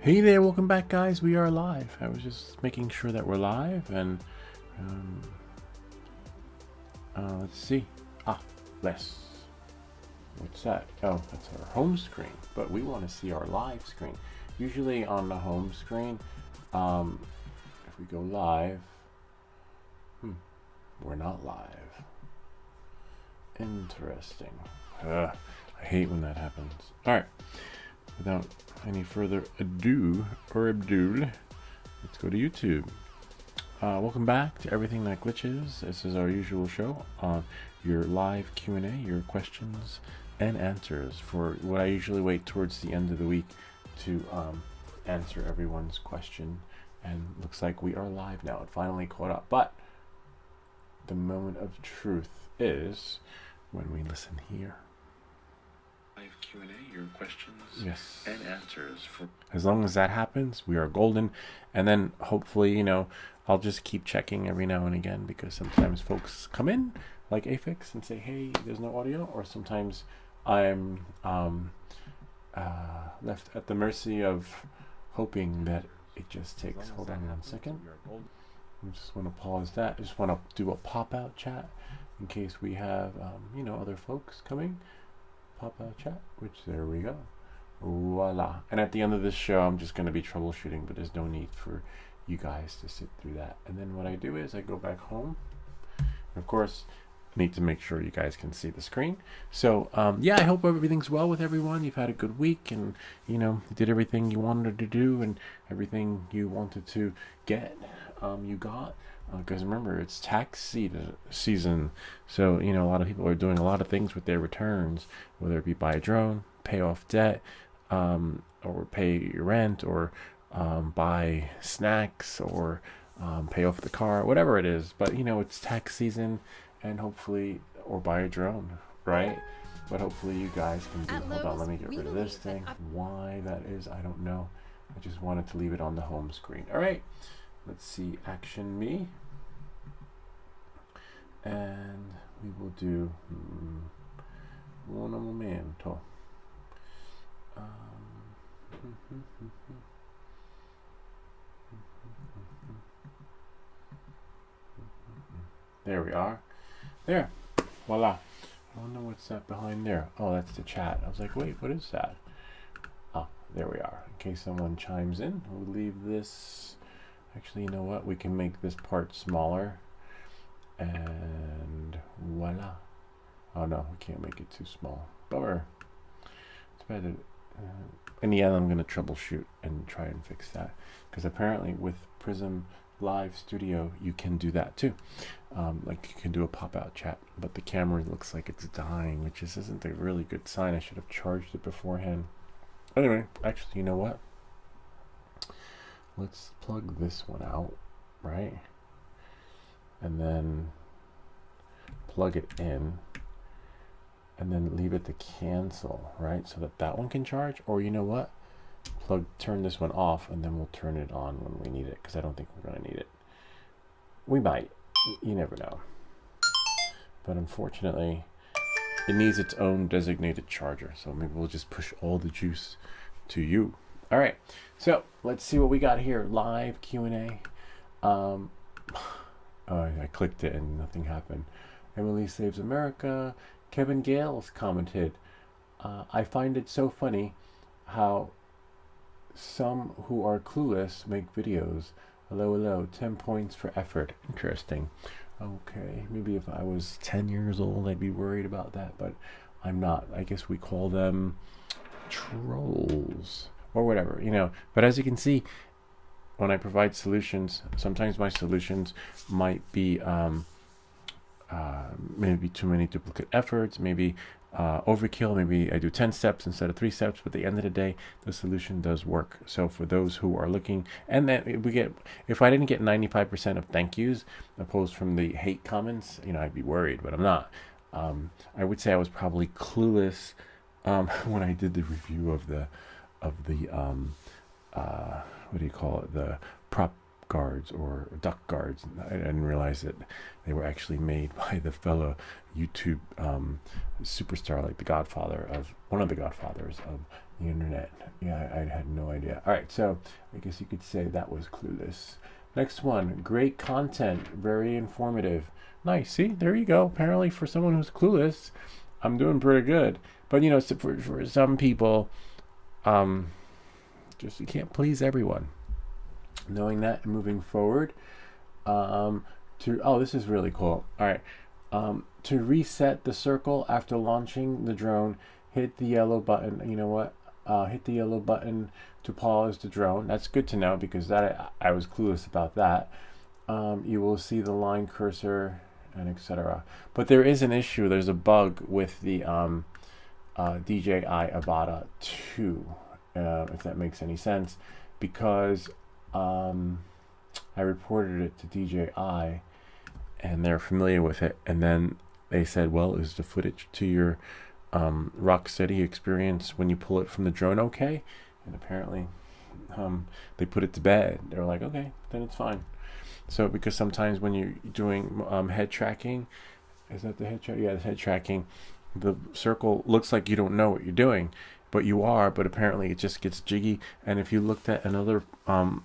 Hey there, welcome back, guys. We are live. I was just making sure that we're live, and um, let's see. Let's. What's that? Oh, that's our home screen. But we want to see our live screen. Usually on the home screen, if we go live, we're not live. Interesting. I hate when that happens. All right. Without any further ado or Abdul, let's go to YouTube. Welcome back to Everything That Glitches. This is our usual show on your live Q&A, your questions and answers for what I usually wait towards the end of the week to answer everyone's question. And looks like we are live now. It finally caught up. But the moment of truth is when we listen here. Live Q&A, your questions and answers. For as long as that happens, we are golden. And then hopefully, I'll just keep checking every now and again, because sometimes folks come in like Afix and say, hey, there's no audio, or sometimes I'm left at the mercy of hoping that it just takes. Hold on 1 second. I just want to pause that. I just want to do a pop-out chat in case we have other folks coming. Pop-out chat, which there we go. Voila. And at the end of this show, I'm just going to be troubleshooting, but there's no need for you guys to sit through that. And then what I do is I go back home. And of course, I need to make sure you guys can see the screen. So yeah, I hope everything's well with everyone. You've had a good week, and you did everything you wanted to do, and everything you wanted to get, you got. Because remember, it's tax season, so a lot of people are doing a lot of things with their returns, whether it be buy a drone, pay off debt, or pay your rent, or buy snacks, or pay off the car, whatever it is. But it's tax season, and hopefully, or buy a drone, right? But hopefully you guys can do. Hold on, let me get rid of this thing. Why that is, I don't know. I just wanted to leave it on the home screen. All right, let's see, action me. And we will do un momento. There we are. There. Voila. I don't know what's that behind there. Oh, that's the chat. I was like, wait, what is that? Ah, there we are. In case someone chimes in, we'll leave this. Actually, you know what? We can make this part smaller. And voila. Oh no, we can't make it too small. Bummer. It's better. In the end, I'm going to troubleshoot and try and fix that. Because apparently with Prism Live Studio, you can do that too. Like you can do a pop-out chat. But the camera looks like it's dying, which isn't a really good sign. I should have charged it beforehand. Anyway, actually, you know what? Let's plug this one out, right? And then plug it in, and then leave it to cancel, right? So that one can charge. Or you know what? Turn this one off, and then we'll turn it on when we need it, because I don't think we're going to need it. We might. You never know. But unfortunately, it needs its own designated charger. So maybe we'll just push all the juice to you. All right. So let's see what we got here. Live Q&A. I clicked it and nothing happened. Emily Saves America. Kevin Gales commented, I find it so funny how some who are clueless make videos. Hello, 10 points for effort. Interesting. Okay, maybe if I was 10 years old, I'd be worried about that, but I'm not. I guess we call them trolls or whatever, But as you can see, when I provide solutions, sometimes my solutions might be maybe too many duplicate efforts, maybe overkill, maybe I do 10 steps instead of 3 steps, but at the end of the day, the solution does work. So for those who are looking, and then if I didn't get 95% of thank yous opposed from the hate comments, I'd be worried, but I'm not. I would say I was probably clueless when I did the review of the what do you call it, the prop guards or duck guards. I didn't realize that they were actually made by the fellow YouTube superstar, like the godfather of one of the godfathers of the internet. Yeah, I had no idea. All right, so I guess you could say that was Clueless. Next one, great content, very informative. Nice. See, there you go. Apparently, for someone who's clueless, I'm doing pretty good. But you know, for some people, just you can't please everyone. Knowing that and moving forward, this is really cool. All right, to reset the circle after launching the drone, hit the yellow button. You know what? Hit the yellow button to pause the drone. That's good to know because that I was clueless about that. You will see the line cursor and etc. But there is an issue. There's a bug with the DJI Avata 2, if that makes any sense, because I reported it to DJI and they're familiar with it, and then they said, well, is the footage to your Rocksteady experience when you pull it from the drone okay? And apparently they put it to bed. They're like, okay, then it's fine. So because sometimes when you're doing head tracking, is that the head track? Yeah, the head tracking, the circle looks like you don't know what you're doing, but you are, but apparently it just gets jiggy. And if you looked at another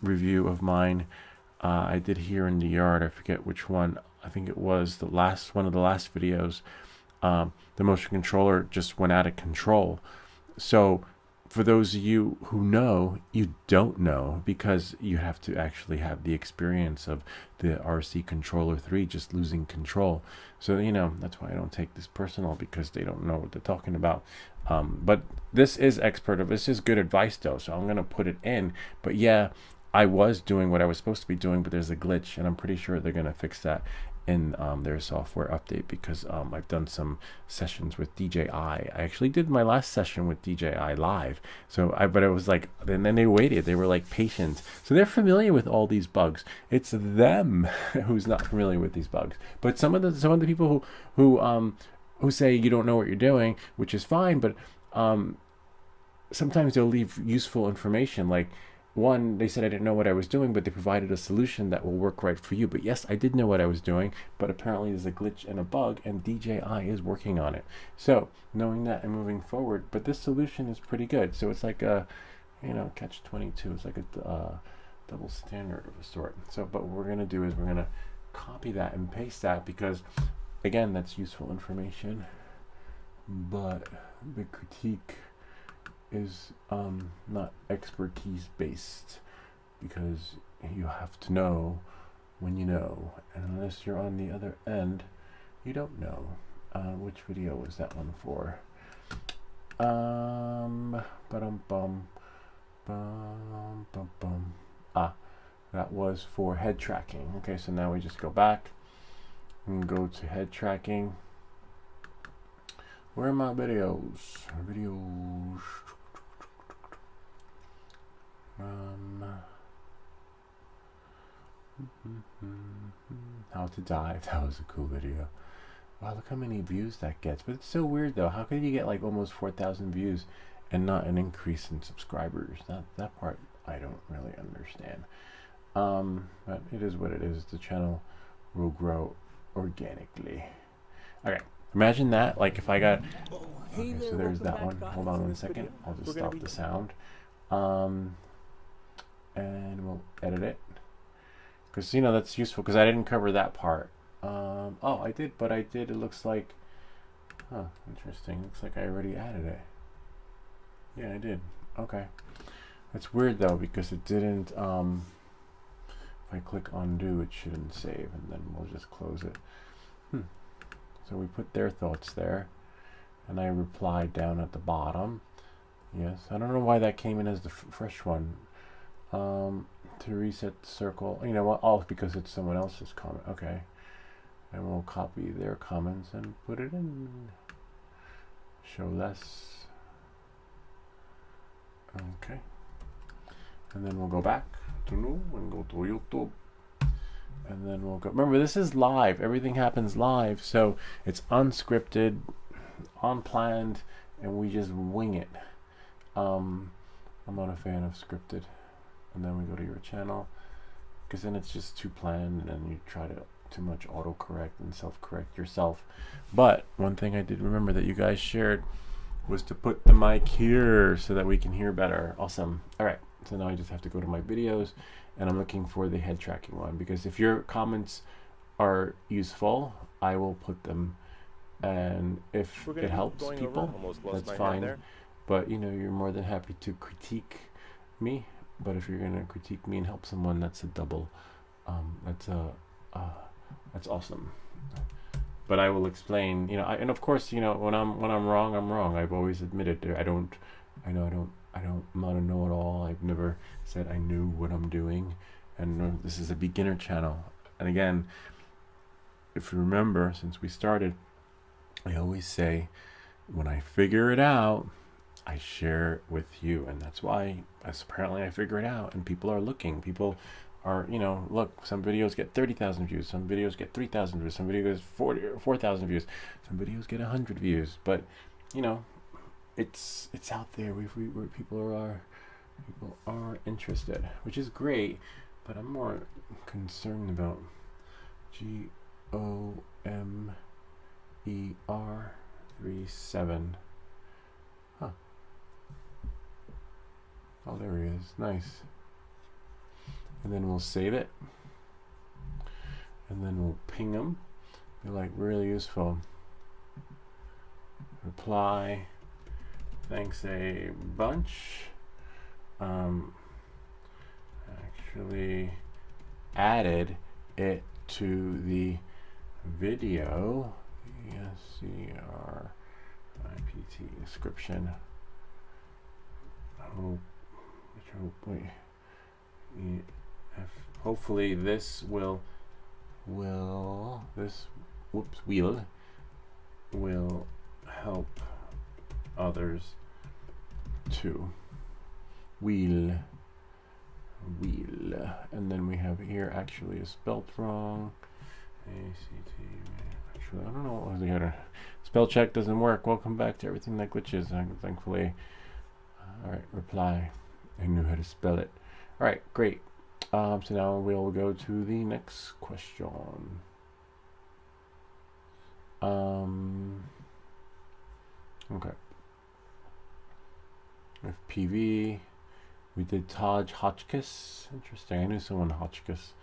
review of mine, I did here in the yard, I forget which one, I think it was one of the last videos, the motion controller just went out of control. So for those of you who know, you don't know, because you have to actually have the experience of the RC Controller 3 just losing control. So, you know, that's why I don't take this personal, because they don't know what they're talking about. But this is this is good advice though, so I'm going to put it in. But yeah, I was doing what I was supposed to be doing, but there's a glitch, and I'm pretty sure they're going to fix that in their software update, because I've done some sessions with DJI. I actually did my last session with DJI live, but it was like, and then they waited, they were like patient, so they're familiar with all these bugs. It's them who's not familiar with these bugs. But some of the people who say you don't know what you're doing, which is fine, but sometimes they'll leave useful information. Like, one, they said I didn't know what I was doing, but they provided a solution that will work right for you. But yes, I did know what I was doing, but apparently there's a glitch and a bug, and DJI is working on it. So knowing that and moving forward, but this solution is pretty good. So it's like a, catch-22. It's like a double standard of a sort. So, but what we're going to do is we're going to copy that and paste that, because again, that's useful information. But the critique is not expertise based, because you have to know when you know, and unless you're on the other end, you don't know. Which video was that one for? That was for head tracking. Okay, so now we just go back and go to head tracking. Where are my videos? How to dive. That was a cool video. Wow, look how many views that gets. But it's so weird though. How could you get like almost 4,000 views and not an increase in subscribers? That part I don't really understand. But it is what it is. The channel will grow organically. Okay. Imagine that, like if I got, okay, so there's that one. Hold on 1 second. I'll just stop the sound. And we'll edit it, because that's useful, because I didn't cover that part. Oh, I did, but it looks like, interesting. Looks like I already added it. Yeah, I did. Okay. That's weird though, because it didn't, if I click undo, it shouldn't save, and then we'll just close it. So we put their thoughts there, and I replied down at the bottom. Yes, I don't know why that came in as the fresh one. To reset the circle, you know what? Oh, because it's someone else's comment. Okay, and we'll copy their comments and put it in. Show less. Okay, and then we'll go back and go to YouTube. And then we'll go. Remember, this is live. Everything happens live, so it's unscripted, unplanned, and we just wing it. I'm not a fan of scripted. And then we go to your channel, because then it's just too planned, and then you try to too much autocorrect and self-correct yourself. But one thing I did remember that you guys shared was to put the mic here so that we can hear better. Awesome. All right, so now I just have to go to my videos, and I'm looking for the head tracking one, because if your comments are useful, I will put them, and if it helps people, that's fine. But you know, you're more than happy to critique me, but if you're gonna critique me and help someone, that's a double, that's awesome. But I will explain, you know, and of course, you know, when I'm wrong, I'm wrong. I've always admitted I'm not a know-it-all. I've never said I knew what I'm doing, and this is a beginner channel. And again, if you remember, since we started, I always say, when I figure it out, I share it with you, and that's why, apparently, I figure it out, and people are looking. People are, you know, look, some videos get 30,000 views, some videos get 3,000 views, some videos 4,000 views, some videos get 100 views. But you know, it's out there. Where people are interested, which is great. But I'm more concerned about GOMER37. Huh. Oh, there he is. Nice. And then we'll save it, and then we'll ping them. Be like, really useful. Reply, thanks a bunch. Actually added it to the video. SCRIPT description. Hopefully this will help others too. And then we have here, actually is spelled wrong. ACT. Actually, I don't know what was the other. Spell check doesn't work. Welcome back to Everything That Glitches. Thankfully. All right, reply. I knew how to spell it. All right, great. So now we'll go to the next question. Okay. FPV. We did Todd Hotchkiss. Interesting. I knew someone Hotchkiss.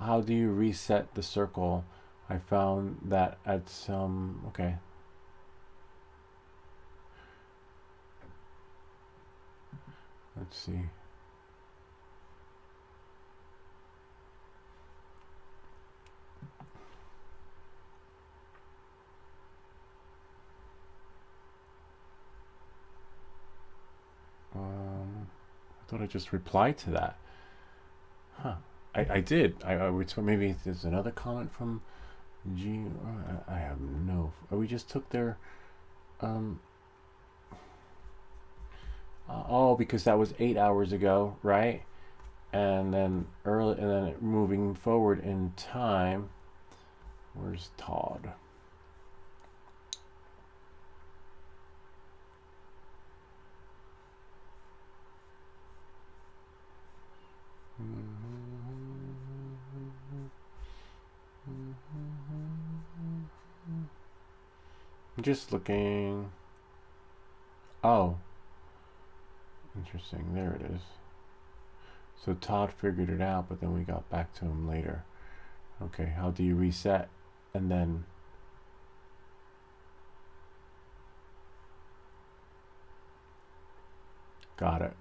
How do you reset the circle? I found that at some. Okay. Let's see. I thought I just replied to that. Huh. I did. Maybe there's another comment from G. I have no. We just took their. Oh, because that was 8 hours ago, right? And then moving forward in time. Where's Todd? I'm just looking. Oh. Interesting. There it is. So Todd figured it out, but then we got back to him later. Okay, how do you reset? And then got it.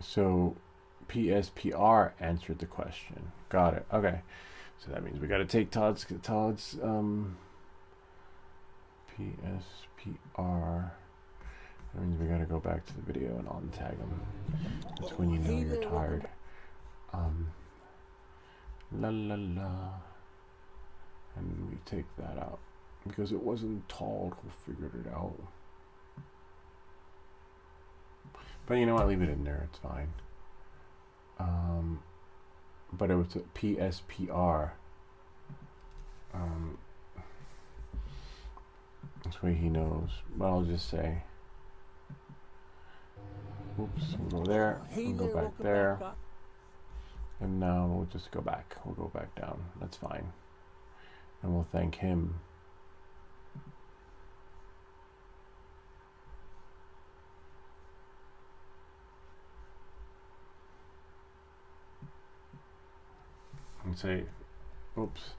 So PSPR answered the question. Got it. Okay. So that means we got to take Todd's PSPR. That means we got to go back to the video and untag him. That's when you know you're tired. La la la. And we take that out because it wasn't Todd who figured it out. But you know what? Leave it in there. It's fine. But it was a PSPR. This way he knows. But I'll just say Oops, we'll go there, we'll go back there. And now we'll just go back. We'll go back down. That's fine. And we'll thank him. And say, oops.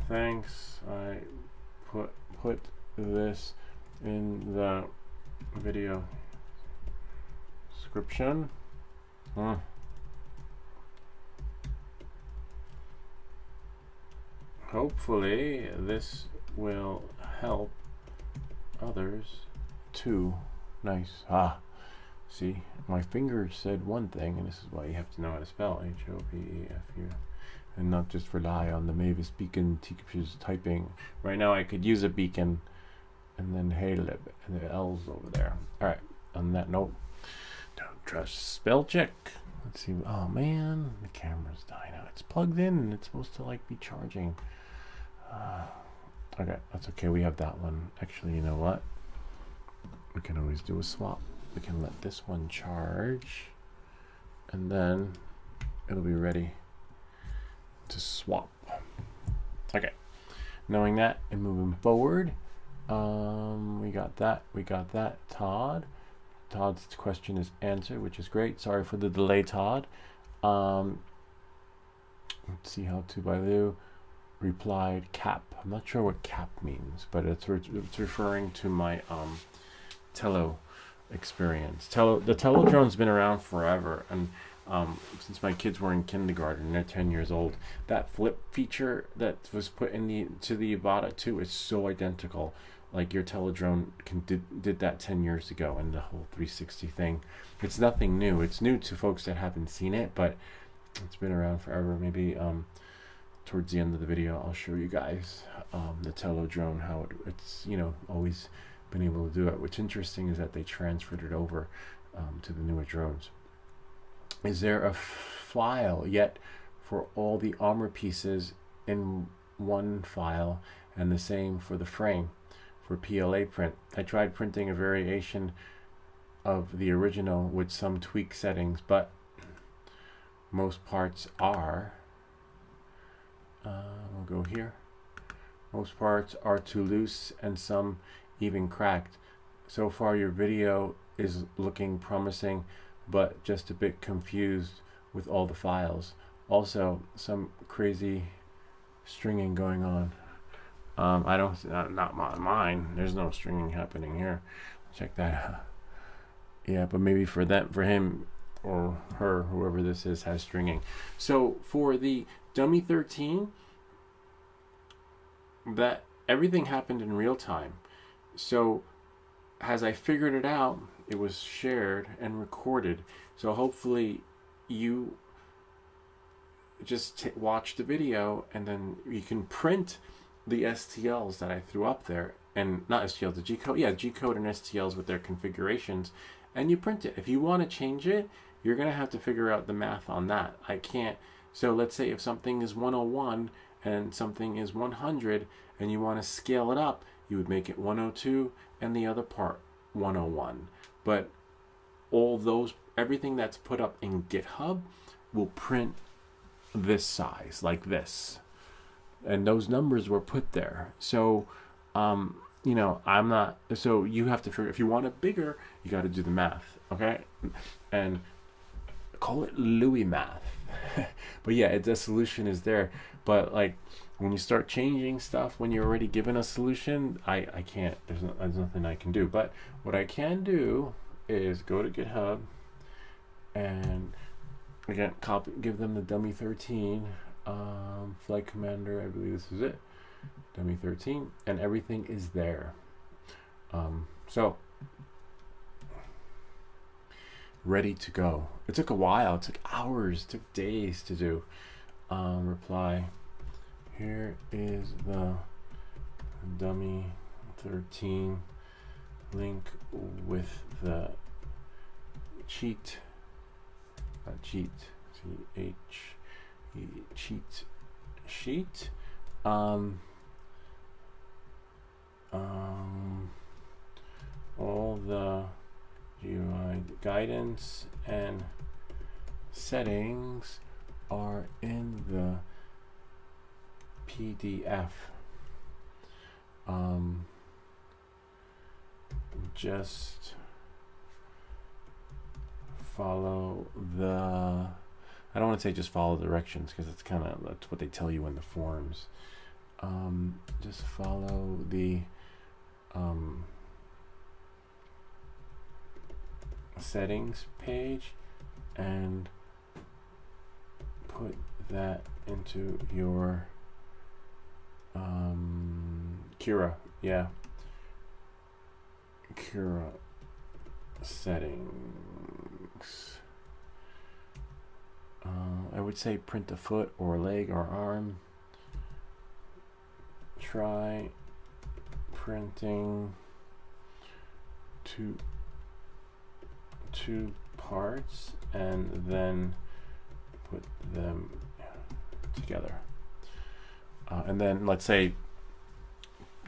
Thanks. I put this in the video description. Hopefully this will help others too. Nice. See, my finger said one thing, and this is why you have to know how to spell H-O-P-E-F-U, and not just rely on the Mavis Beacon teacher's typing. Right now I could use a beacon and then Haleb and the L's over there. Alright, on that note, don't trust spell check. Let's see. Oh man, the camera's dying out. It's plugged in and it's supposed to like be charging. Okay, that's okay. We have that one. Actually, you know what? We can always do a swap. We can let this one charge and then it'll be ready to swap. Okay, knowing that and moving forward, we got that. Todd's question is answered, which is great. Sorry for the delay, Todd. Let's see how to Bailu replied cap. I'm not sure what cap means, but it's referring to my Tello experience. The Tello drone's been around forever, and since my kids were in kindergarten, they're 10 years old. That flip feature that was put in the Avata 2 is so identical. Like your Teledrone did that 10 years ago, and the whole 360 thing. It's nothing new. It's new to folks that haven't seen it, but it's been around forever. Maybe towards the end of the video, I'll show you guys the Teledrone, how it's always been able to do it. What's interesting is that they transferred it over to the newer drones. Is there a file yet for all the armor pieces in one file, and the same for the frame for PLA print? I tried printing a variation of the original with some tweak settings, but most parts are we'll go here. Most parts are too loose and some even cracked. So far your video is looking promising, but just a bit confused with all the files. Also, some crazy stringing going on. I don't, not mine. There's no stringing happening here. Check that out. Yeah, but maybe for him or her, whoever this is, has stringing. So for the Dummy 13, that everything happened in real time. So as I figured it out, it was shared and recorded. So hopefully you just watch the video, and then you can print the STLs that I threw up there, and not STLs, the G-code, yeah, G-code and STLs with their configurations, and you print it. If you want to change it, you're going to have to figure out the math on that. I can't. So let's say if something is 101 and something is 100, and you want to scale it up, you would make it 102 and the other part 101. But all those, everything that's put up in GitHub will print this size, like this. And those numbers were put there. So, you know, I'm not, so you have to figure, if you want it bigger, you got to do the math, okay? And call it Louis math. But yeah, the solution is there. But like, when you start changing stuff, when you're already given a solution, I can't, there's nothing I can do. But what I can do is go to GitHub and again, give them the Dummy 13 Flight Commander, I believe this is it, Dummy 13, and everything is there. So ready to go. It took a while, it took hours, it took days to do. Reply, here is the Dummy 13 link with the cheat sheet, all the guidance and settings are in the PDF. Just follow the, I don't want to say just follow directions because it's kind of, that's what they tell you in the forums. Just follow the settings page and put that into your Cura, yeah, Cura settings. I would say print a foot or a leg or arm. Try printing two parts and then put them together. And then let's say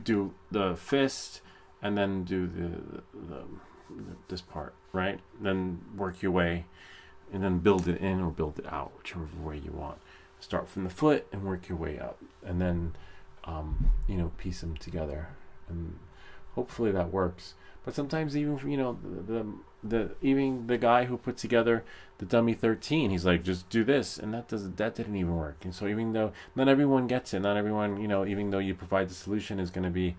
do the fist and then do the this part, right? Then work your way and then build it in or build it out, whichever way you want. Start from the foot and work your way up, and then you know, piece them together, and hopefully that works. But sometimes even, you know, even the guy who put together the dummy 13, he's like, just do this, and that didn't even work. And so even though not everyone gets it, not everyone, you know, even though you provide the solution, is going to be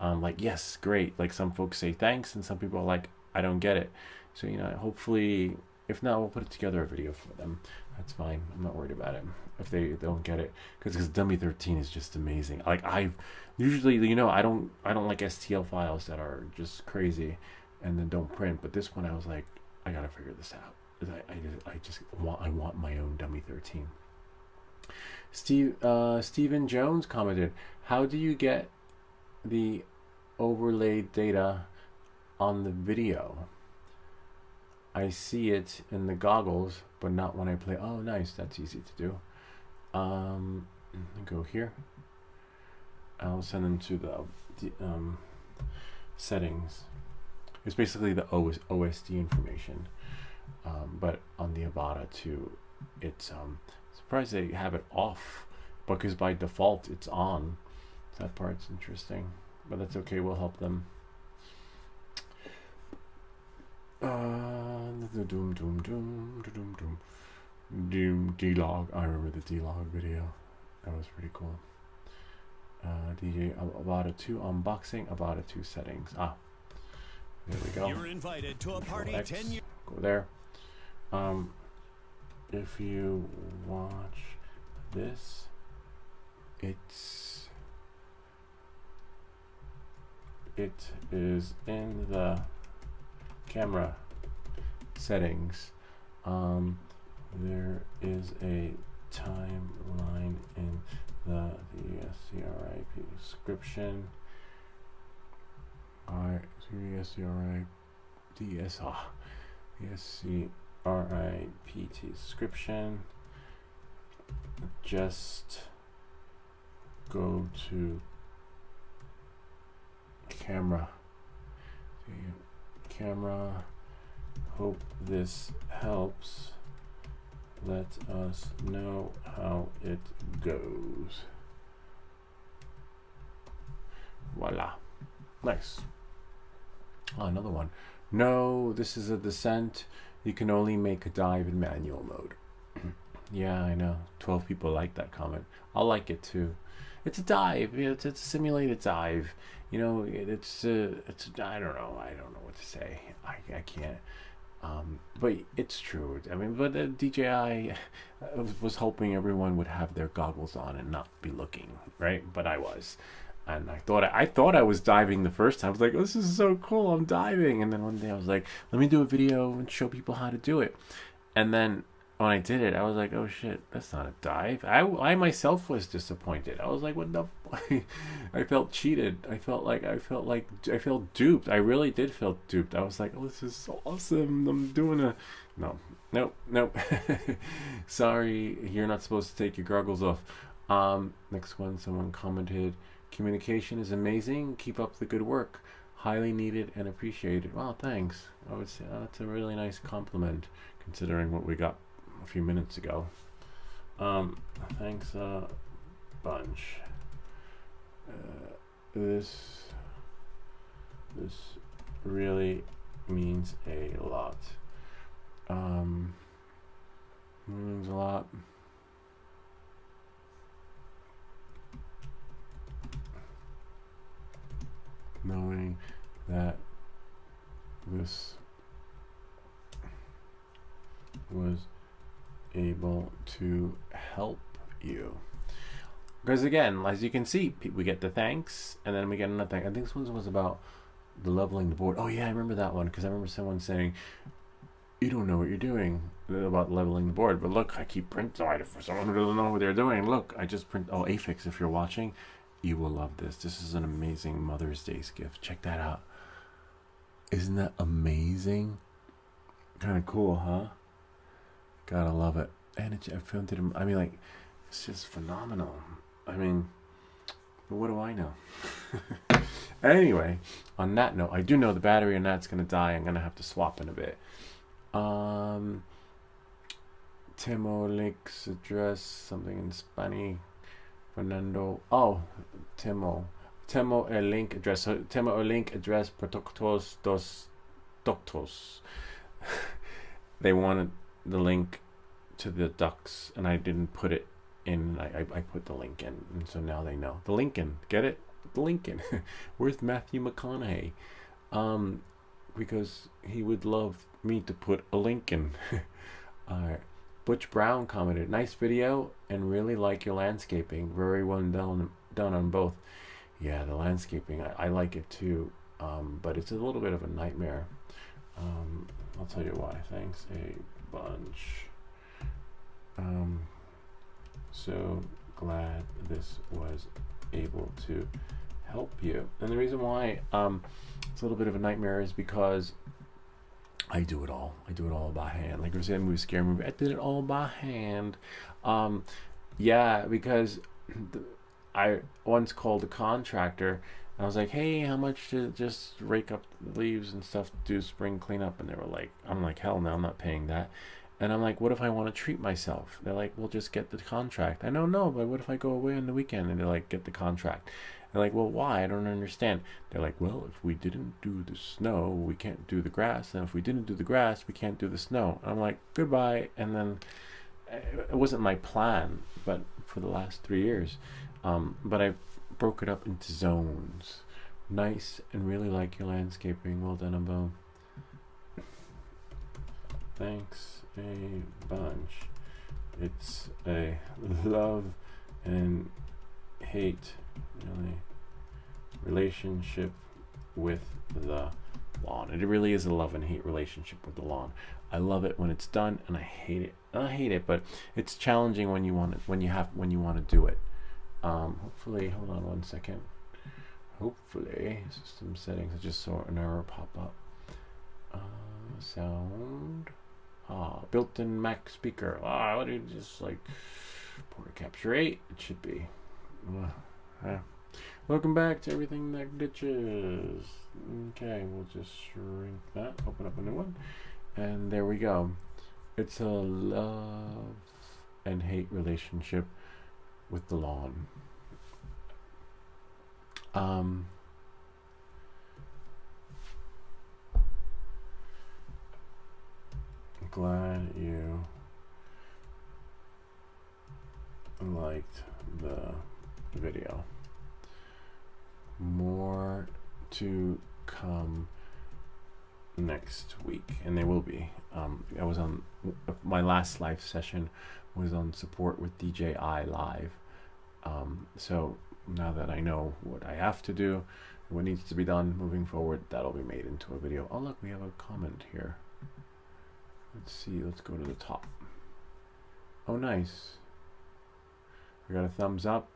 like, yes, great. Like some folks say thanks, and some people are like, I don't get it. So, you know, hopefully, if not, we'll put together a video for them. That's fine. I'm not worried about it if they don't get it, because dummy 13 is just amazing. Like I've usually, you know, I don't like STL files that are just crazy and then don't print. But this one, I was like, I gotta figure this out. I want my own dummy 13. Stephen Jones commented, how do you get the overlaid data on the video? I see it in the goggles, but not when I play. Oh, nice. That's easy to do. Go here. I'll send them to the settings. It's basically the OSD information, but on the Avada 2, it's surprised they have it off, because by default it's on. That part's interesting, but that's okay. We'll help them. D-Log. I remember the D-Log video. That was pretty cool. DJ Avada 2 unboxing, Avada 2 settings. Ah, there we go. You're invited to a party 10 years. Go there. If you watch this, it is in the camera settings. There is a timeline in the SCRIP description. SCRIPT description. Just go to camera. Camera. Hope this helps. Let us know how it goes. Voila. Nice. Oh, another one. No, this is a descent. You can only make a dive in manual mode. Yeah, I know. 12 people like that comment. I'll like it too. It's a dive. It's a simulated dive. You know, it's I don't know what to say. I can't. But it's true. I mean, but DJI was hoping everyone would have their goggles on and not be looking, right? But I was, and I thought I was diving the first time. I was like, oh, this is so cool, I'm diving. And then one day I was like, let me do a video and show people how to do it. And then when I did it, I was like, oh shit, that's not a dive. I myself was disappointed. I was like, what the I felt cheated. I felt duped. I really did feel duped. I was like, oh, this is so awesome. I'm doing a nope. Sorry, you're not supposed to take your goggles off. Next one, someone commented, communication is amazing. Keep up the good work. highly needed and appreciated. Well, thanks. I would say that's a really nice compliment considering what we got a few minutes ago. Thanks a bunch. This really means a lot. Means a lot. Knowing that this was able to help you. Because again, as you can see, we get the thanks, and then we get another thank. I think this one was about the leveling the board. Oh yeah, I remember that one, because I remember someone saying, you don't know what you're doing about leveling the board. But look, I keep print for someone who doesn't know what they're doing. Look, I just print. Oh, Afix, if you're watching, you will love this. This is an amazing Mother's Day gift. Check that out. Isn't that amazing? Kind of cool, huh? Gotta love it. And I filmed it. I mean, like, it's just phenomenal. I mean, but what do I know? Anyway, on that note, I do know the battery on that's gonna die. I'm gonna have to swap in a bit. Timo links address something in Spanish. Fernando. Oh, Timo a link address. So Timo a link address protoctos dos doctos. They wanted the link to the ducks, and I didn't put it in. I put the link in, and so now they know. The Lincoln, get it? The Lincoln. Where's Matthew McConaughey? Because he would love me to put a link in. Alright. Butch Brown commented, nice video and really like your landscaping. Very well done on both. Yeah, the landscaping, I like it too, but it's a little bit of a nightmare. I'll tell you why. Thanks a bunch. So glad this was able to help you. And the reason why it's a little bit of a nightmare is because I do it all. I do it all by hand. Like I was saying, scary movie. I did it all by hand. Yeah, because I once called a contractor and I was like, hey, how much to just rake up the leaves and stuff to do spring cleanup? And they were like, I'm like, hell no, I'm not paying that. And I'm like, what if I want to treat myself? They're like, well, just get the contract. I don't know, but what if I go away on the weekend? And they're like, get the contract. They're like, well, why? I don't understand. They're like, well, if we didn't do the snow, we can't do the grass. And if we didn't do the grass, we can't do the snow. And I'm like, goodbye. And then it wasn't my plan, but for the last 3 years. But I broke it up into zones. Nice, and really like your landscaping. Well done, Abo. Thanks a bunch. It's a love and hate really relationship with the lawn. It really is a love and hate relationship with the lawn. I love it when it's done, and I hate it. I hate it, but it's challenging when you want it, when you want to do it. Hopefully, hold on one second. Hopefully, system settings. I just saw an error pop up. Sound. Built-in Mac speaker. What do you just like? Port capture 8. It should be. Welcome back to Everything That Glitches. Okay, we'll just shrink that. Open up a new one, and there we go. It's a love and hate relationship with the lawn. Glad you liked the video. More to come next week, and there will be. I was on my last live session was on support with DJI Live. So now that I know what I have to do, what needs to be done moving forward, that'll be made into a video. Oh look, we have a comment here. Let's see, let's go to the top. Oh nice. We got a thumbs up.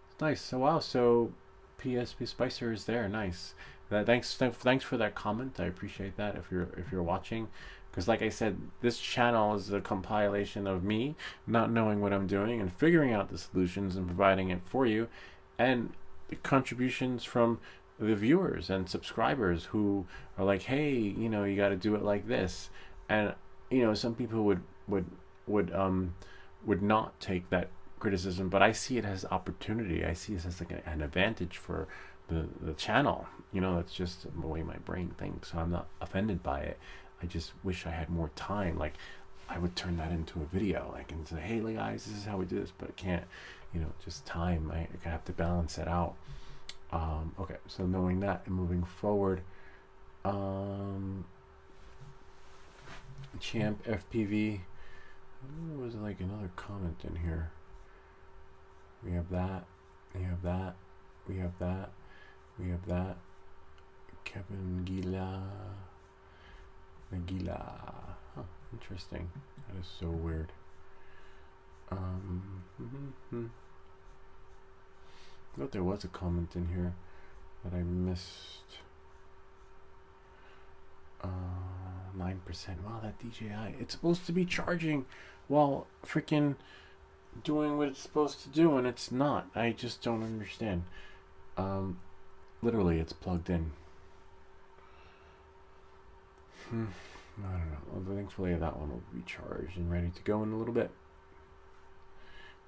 It's nice. So wow, so PSP Spicer is there. Nice. Thanks for that comment. I appreciate that if you're watching. Because like I said, this channel is a compilation of me not knowing what I'm doing and figuring out the solutions and providing it for you, and the contributions from the viewers and subscribers who are like, hey, you know, you got to do it like this. And you know, some people would not take that criticism, but I see it as opportunity. I see it as like an advantage for the channel. You know, it's just the way my brain thinks. So I'm not offended by it. I just wish I had more time. Like, I would turn that into a video, like, and say, hey guys, this is how we do this, but I can't, you know, just time. I have to balance it out. Okay, so knowing that and moving forward, Champ FPV, there was like another comment in here. We have that, we have that, we have that, we have that. Kevin Gila, huh, interesting. That is so weird. I thought there was a comment in here that I missed. 9%. Wow, that DJI. It's supposed to be charging while freaking doing what it's supposed to do, and it's not. I just don't understand. Literally, it's plugged in. I don't know. Well, thankfully, that one will be charged and ready to go in a little bit.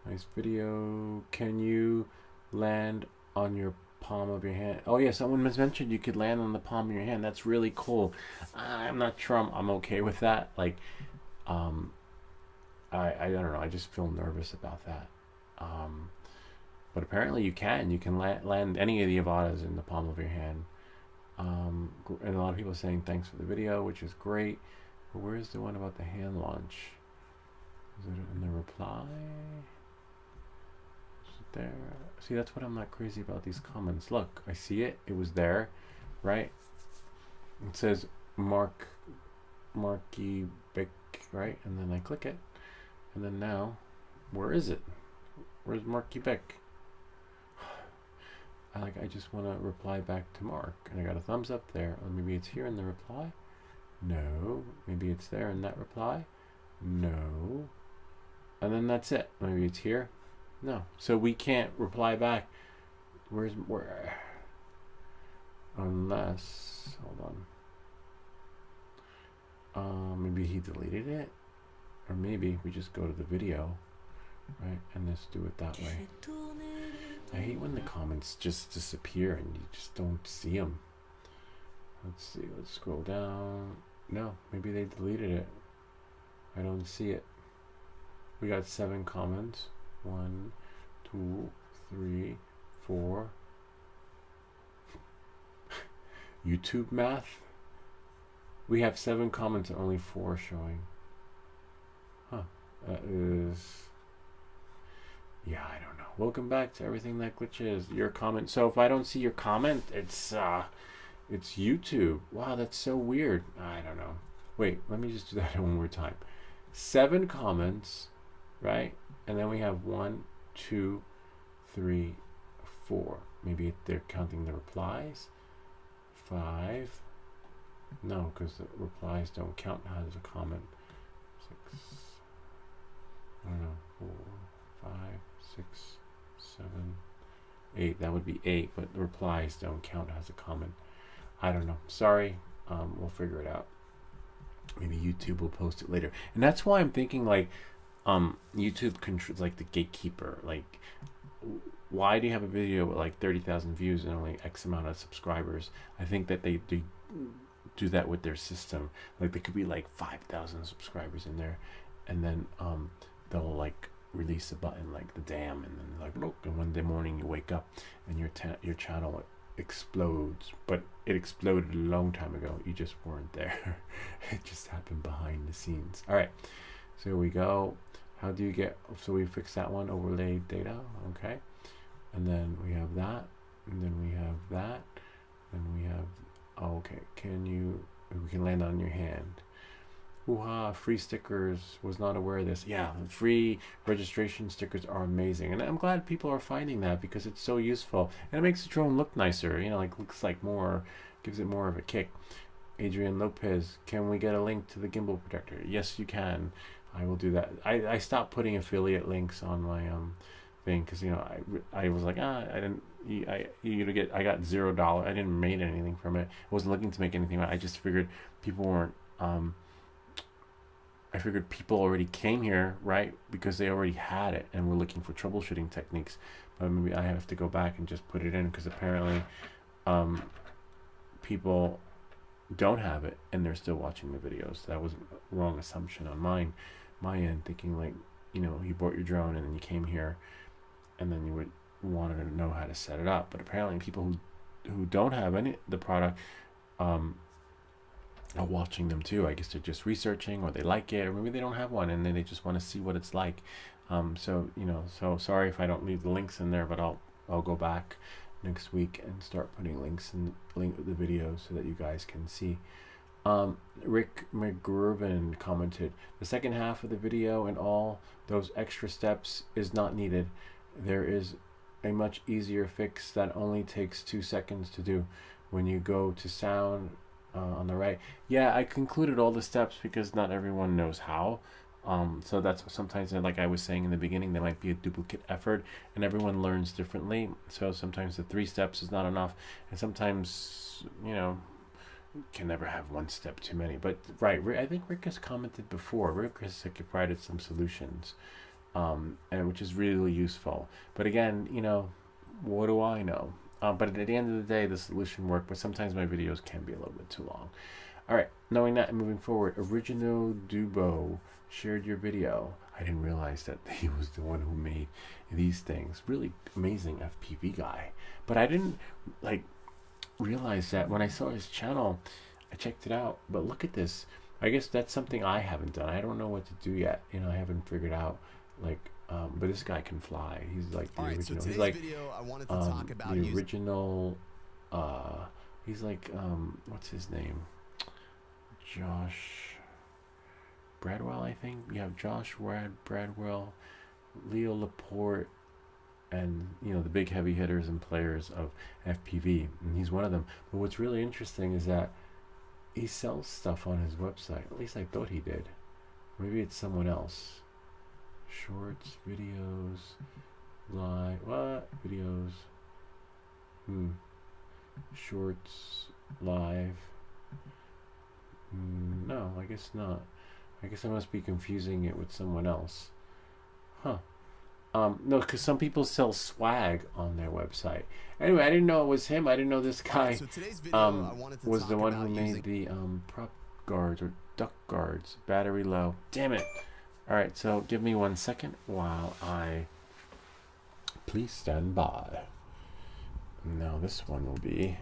Nice video. Can you land on your palm of your hand? Oh yeah, someone mentioned you could land on the palm of your hand. That's really cool. I'm not sure I'm okay with that. Like, I don't know. I just feel nervous about that. But apparently you can land any of the Avatas in the palm of your hand. And a lot of people are saying thanks for the video, which is great. But where's the one about the hand launch? Is it in the reply? There. See, that's what I'm not crazy about these comments. Look, I see it. It was there, right? It says Marky Bick, right? And then I click it. And then now, where is it? Where's Marky Bick? I just want to reply back to Mark. And I got a thumbs up there. Or maybe it's here in the reply. No. Maybe it's there in that reply. No. And then that's it. Maybe it's here. No, so we can't reply back. Where? Unless, hold on. Maybe he deleted it, or maybe we just go to the video, right? And just do it that way. I hate when the comments just disappear and you just don't see them. Let's see. Let's scroll down. No, maybe they deleted it. I don't see it. We got 7 comments. 1, 2, 3, 4. YouTube math. We have 7 comments and only 4 showing. Huh. That is. Yeah, I don't know. Welcome back to Everything That Glitches. Your comment. So if I don't see your comment, it's YouTube. Wow, that's so weird. I don't know. Wait, let me just do that one more time. 7 comments, right? And then we have 1, 2, 3, 4. Maybe they're counting the replies. 5. No, because the replies don't count as a comment. 6. I don't know. 4, 5, 6, 7, 8. That would be 8, but the replies don't count as a comment. I don't know. Sorry. We'll figure it out. Maybe YouTube will post it later. And that's why I'm thinking, like, YouTube controls, like, the gatekeeper. Like, why do you have a video with like 30,000 views and only X amount of subscribers? I think that they do that with their system. Like, there could be like 5,000 subscribers in there, and then they'll like release a button like the dam, and then like look, and one day morning you wake up and your channel explodes. But it exploded a long time ago. You just weren't there. It just happened behind the scenes. All right, so here we go. How do you get, so we fixed that one, overlay data, okay. And then we have that, and then we have that, and we have, oh, okay, we can land on your hand. Hoo-ha, free stickers, was not aware of this. Yeah, free registration stickers are amazing. And I'm glad people are finding that, because it's so useful. And it makes the drone look nicer, you know, like looks like more, gives it more of a kick. Adrian Lopez, can we get a link to the gimbal protector? Yes, you can. I will do that. I stopped putting affiliate links on my thing, because I was like, I got $0. I didn't make anything from it. I wasn't looking to make anything. I just figured people weren't. I figured people already came here, right, because they already had it and were looking for troubleshooting techniques. But maybe I have to go back and just put it in, because apparently people don't have it and they're still watching the videos. That was a wrong assumption on my end, thinking like, you bought your drone and then you came here and then you would wanted to know how to set it up. But apparently people who don't have the product are watching them too. I guess they're just researching, or they like it, or maybe they don't have one and then they just want to see what it's like. So sorry if I don't leave the links in there, but I'll go back next week and start putting links in the videos so that you guys can see. Rick McGurvin commented, the second half of the video and all those extra steps is not needed. There is a much easier fix that only takes 2 seconds to do. When you go to sound on the right, yeah, I concluded all the steps because not everyone knows how. So that's sometimes, like I was saying in the beginning, there might be a duplicate effort and everyone learns differently. So sometimes the 3 steps is not enough, and sometimes can never have 1 step too many. But right, I think Rick has commented before. Rick has provided some solutions, and which is really useful. But again, what do I know? But at the end of the day, the solution worked. But sometimes my videos can be a little bit too long. All right, knowing that and moving forward, Original Dubo shared your video. I didn't realize that he was the one who made these things. Really amazing FPV guy. But I didn't realize that when I saw his channel. I checked it out. But look at this. I guess that's something I haven't done. I don't know what to do yet. I haven't figured out but this guy can fly. He's like the original. So he's like video, I wanted to talk about the original. He's like what's his name? Josh Bradwell, I think. You have Josh Bradwell, Leo Laporte, and the big heavy hitters and players of FPV, and he's one of them. But what's really interesting is that he sells stuff on his website. At least I thought he did. Maybe it's someone else. Shorts, videos, live, what? Videos. Shorts, live. No, I guess not. I guess I must be confusing it with someone else. Huh. No, because some people sell swag on their website. Anyway, I didn't know it was him. I didn't know this guy was the one who made the prop guards or duck guards. Battery low. Damn it. All right, so give me 1 second while please stand by. Now this one will be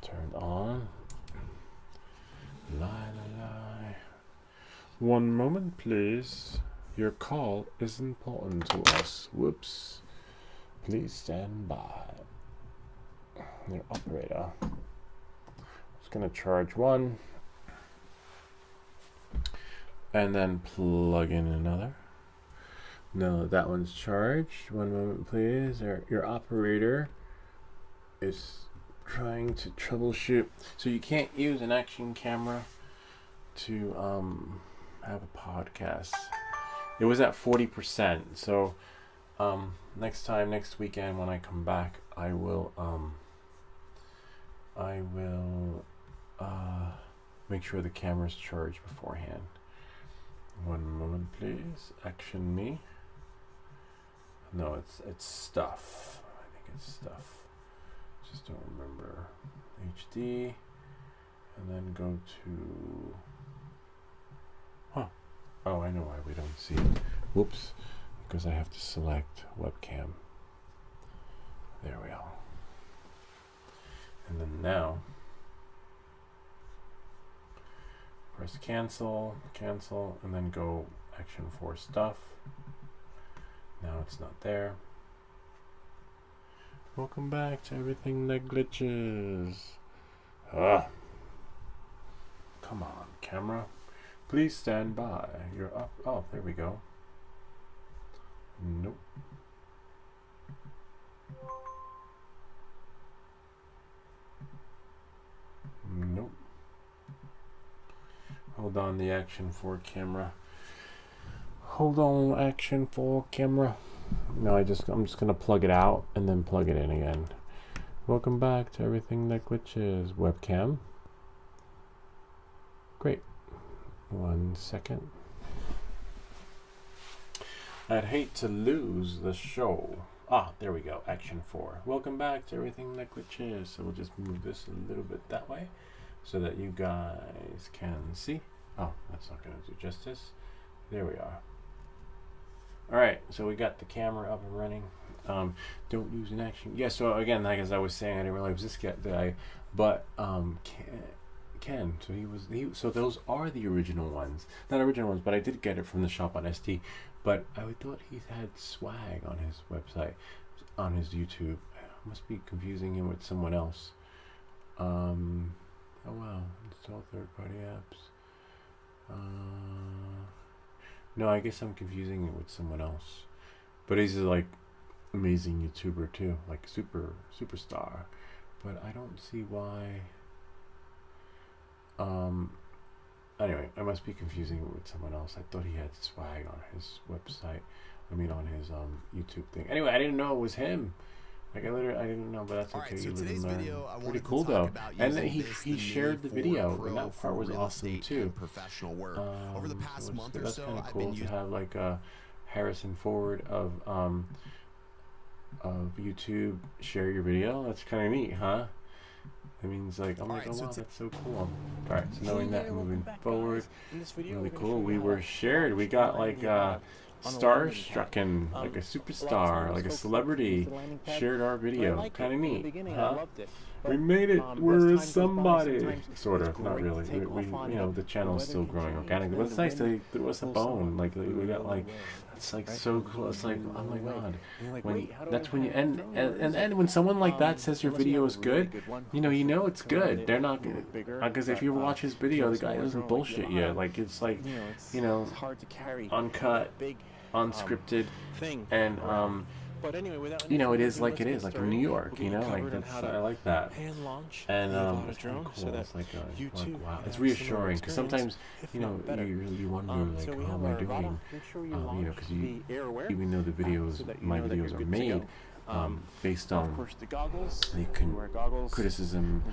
turned on. Lie. 1 moment, please. Your call is important to us. Whoops. Please stand by. Your operator. Just gonna charge one. And then plug in another. No, that one's charged. 1 moment, please. Your operator is trying to troubleshoot. So you can't use an action camera to have a podcast. It was at 40%. So next weekend when I come back, I will make sure the camera's charged beforehand. 1 moment, please. Action me. No, it's stuff. I think it's stuff. Just don't remember. HD, and then go to. Oh, I know why we don't see it. Whoops, because I have to select webcam. There we are. And then now, press cancel, and then go action for stuff. Now it's not there. Welcome back to Everything That Glitches. Come on, camera. Please stand by. You're up. Oh, there we go. Nope. Nope. Hold on, the action for camera. Hold on, action for camera. No, I'm just gonna plug it out and then plug it in again. Welcome back to Everything That Glitches webcam. Great. 1 second. I'd hate to lose the show. Ah, there we go. Action 4. Welcome back to Everything That Glitches. So we'll just move this a little bit that way so that you guys can see. Oh, that's not going to do justice. There we are. All right, so we got the camera up and running. Don't use an action. Yeah, so again, like as I was saying, I didn't realize this guy, but Ken. So so those are the original ones. Not original ones, but I did get it from the shop on ST. But I thought he had swag on his website, on his YouTube. I must be confusing him with someone else. Oh wow, install third-party apps. No, I guess I'm confusing it with someone else. But he's like amazing YouTuber too, like superstar. But I don't see why. Anyway, I must be confusing it with someone else. I thought he had swag on his website. I mean, on his YouTube thing. Anyway, I didn't know it was him. Like I didn't know, but that's okay. Right, so You live today's and learn. video, I Pretty wanted cool to talk though. about And then using he shared the video, and that part was real awesome estate too. and professional work. Over the past month or that's so, kind of I've cool been to using. have like a Harrison Ford of YouTube share your video. That's kind of neat, huh? It means like I'm like, oh wow, that's so cool. All right, so knowing that, moving forward, really cool. We were shared. We got like starstruck and like a superstar, like a celebrity shared our video. Kind of neat, huh? We made it. We're somebody. Sort of, not really. We you know, the channel's still growing organically. But it's nice they threw us a bone. Like we got like, it's like so cool. It's like, oh my god. When that's when you and when someone like that says your video is good, you know it's good. They're not because if you watch his video, the guy doesn't bullshit you. Like it's like, you know, uncut, unscripted, and but anyway, without you know, it is like in New York, you know, like that's, I like that. And it's kind of cool. It's like wow, it's reassuring because sometimes, you know, you wonder like, how am I doing? You know, because even though the videos, my videos are made based on the criticism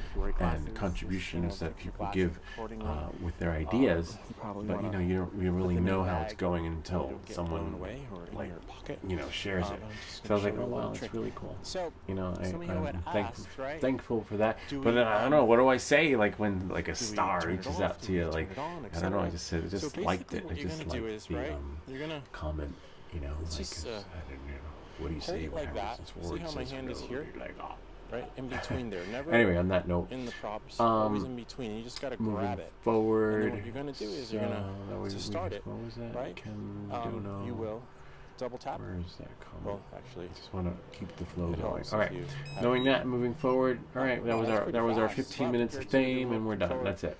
and contributions that people give with their ideas, but you know, you really know how it's going until someone like, you know, shares it. So I was like, oh wow, that's really cool. You know, I'm thankful for that. But then I don't know, what do I say like when like a star reaches out to you? Like I don't know, I just said, I just liked it. I just liked the comment. You know, like I don't know. What do you say like that? See how my hand is here? Like, oh. Right in between there. Never anyway, on that note, in the props, always in between. And you just gotta grab it. Forward. And then what you're gonna do is you're gonna to start it. What was that? Right? You will double tap. Where is that comment? Well, actually, I just want to keep the flow going. All right. Knowing that, moving forward. All right. That was our 15 minutes of fame, and we're done. That's it.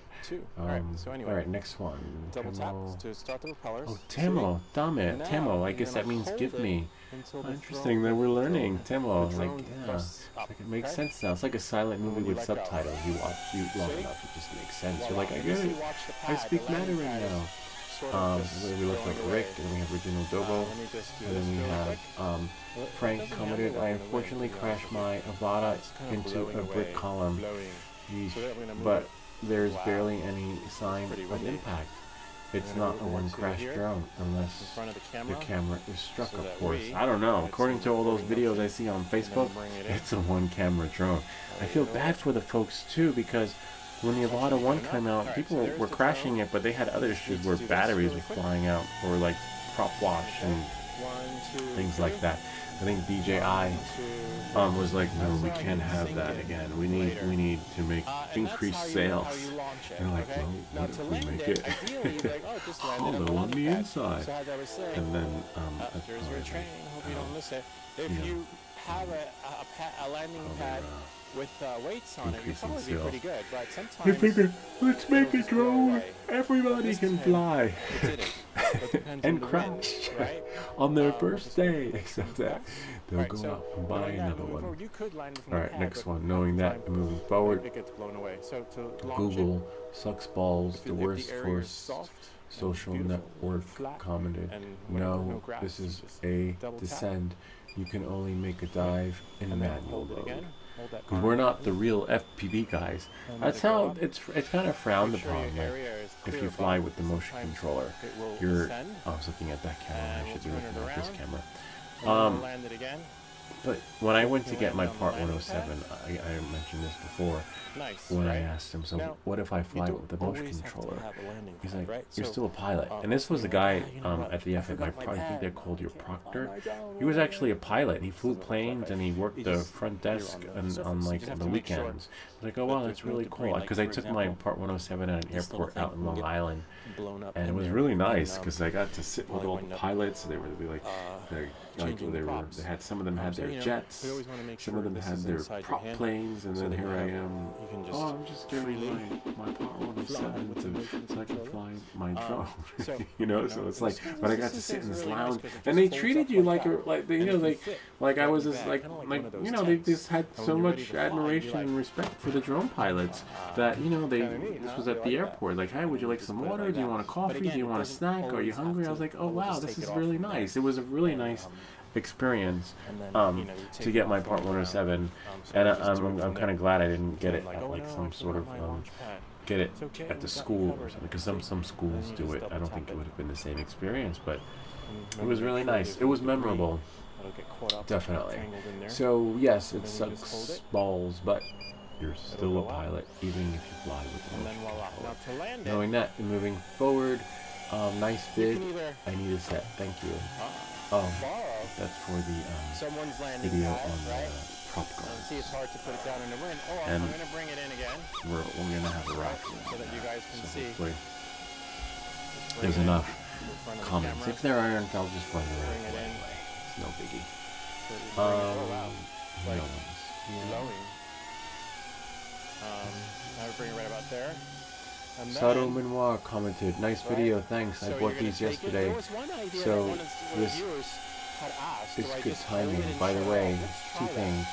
All right. So anyway. All right. Next one. Double tap to start the propellers. Oh, Temo. Damn it. Temo. I guess that means give me. Oh, interesting that we're learning Temo. Like, yeah, like it makes sense now. It's like a silent movie with subtitles. You watch long enough, it just makes sense. You're like, I get it. I speak Mandarin now. We look like Rick, and we have Original Dobo, and then we have Frank commented, I unfortunately crashed my Avata into a brick column. But there's barely any sign of impact. It's not a one-crash drone unless the camera is struck, of course. I don't know. According to all those videos I see on Facebook, it's a one-camera drone. I feel bad for the folks, too, because when the Avata 1 came out, people were crashing it, but they had other issues where batteries were flying out, or like prop wash and things like that. I think DJI was like, no, we can't have that again. We need to make increased sales. And like, well, what if we make it hollow on the inside? And then that's there's your training. Hope you don't miss it. If you have a landing pad with weights on it, you'd probably be pretty good. But sometimes you figure, let's make a drone. Everybody can fly. And crash on their first day, except that they'll go out and buy another one. Alright, next one. Knowing that and moving forward, Google sucks balls, the worst for social network commented. No, this is a descend. You can only make a dive in manual mode. Because we're not the real FPV guys. That's how it's kind of frowned upon. If you fly with the motion controller, you're. I was looking at that camera. I should be looking at this camera. But when I went to get my Part 107, I mentioned this before. When I asked him, so what if I fly with the motion controller? He's like, you're still a pilot. And this was the guy at the FA, I think they're called your proctor. He was actually a pilot. He flew planes and he worked the front desk on like the weekends. I was like, oh wow, that's really cool. Because I took my Part 107 at an airport out in Long Island, and it was really nice because I got to sit with all the pilots. They were they had, some of them had their jets, some of them had their prop planes, and then here I am. I'm just doing my Part 107 so I can fly my drone. You know, so it's like, but I got to sit in this lounge, and they treated you like I was just they just had so much admiration and respect for the drone pilots that this was at the airport. Like, hey, would you like some water? Do you want a coffee? Do you want a snack? Are you hungry? I was like, oh wow, this is really nice. It was a really nice experience to get my Part 107, and I'm kind of glad I didn't get it at like some sort of get it at the school or something, because some schools do it. I don't think it would have been the same experience, but it was really nice. It was memorable, definitely. So yes, it sucks balls, but you're still a pilot, even if you fly with the motion controller. Knowing that and moving forward, nice vid. I need a set. Thank you. That's for the video on the prop guards. See, it's hard to put it down in the wind. And I'm gonna bring it in again. We're gonna have a raffle so that you guys can see. There's enough comments. If there aren't, I'll just run the raffle anyway. It's no biggie. I would bring it right about there. Sato Minoir commented, nice video, thanks. I bought these yesterday. So this is good timing. By the way, two things.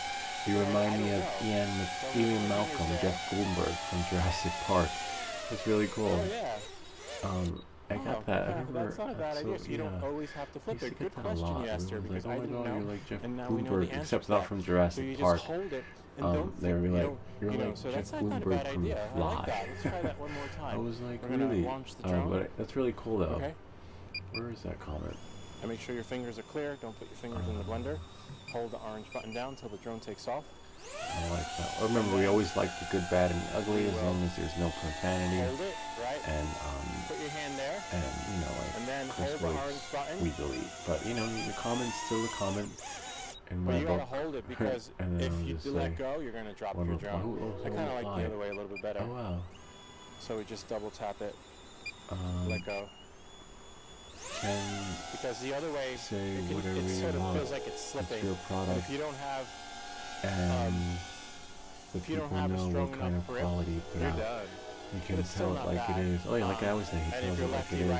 You remind me of Ian Malcolm, Jeff Goldberg from Jurassic Park. It's really cool. I got that. I remember. You don't always have to flip it. Good question you asked her, because I didn't know. You're like Jeff Goldberg, except not from Jurassic Park. They were like, you're like Jeff Bloomberg from The Fly. I was like, really? But that's really cool though. Okay. Where is that comment? And make sure your fingers are clear. Don't put your fingers in the blender. Hold the orange button down until the drone takes off. I like that. Remember, we always like the good, bad, and ugly, as long as there's no profanity. Hold it, right? And put your hand there. And like and then Chris hold the orange button. We delete. But the comment's still a comment. But you gotta hold it, because if you let go, you're gonna drop your drone. I kind of like the other way a little bit better. Oh wow! So we just double tap it, let go. Because the other way, it sort of feels like it's slipping. It's your product. If you don't have, if you don't know what kind of quality you put out, you can tell it like it is. Oh yeah, like I always say, he tells it like it is.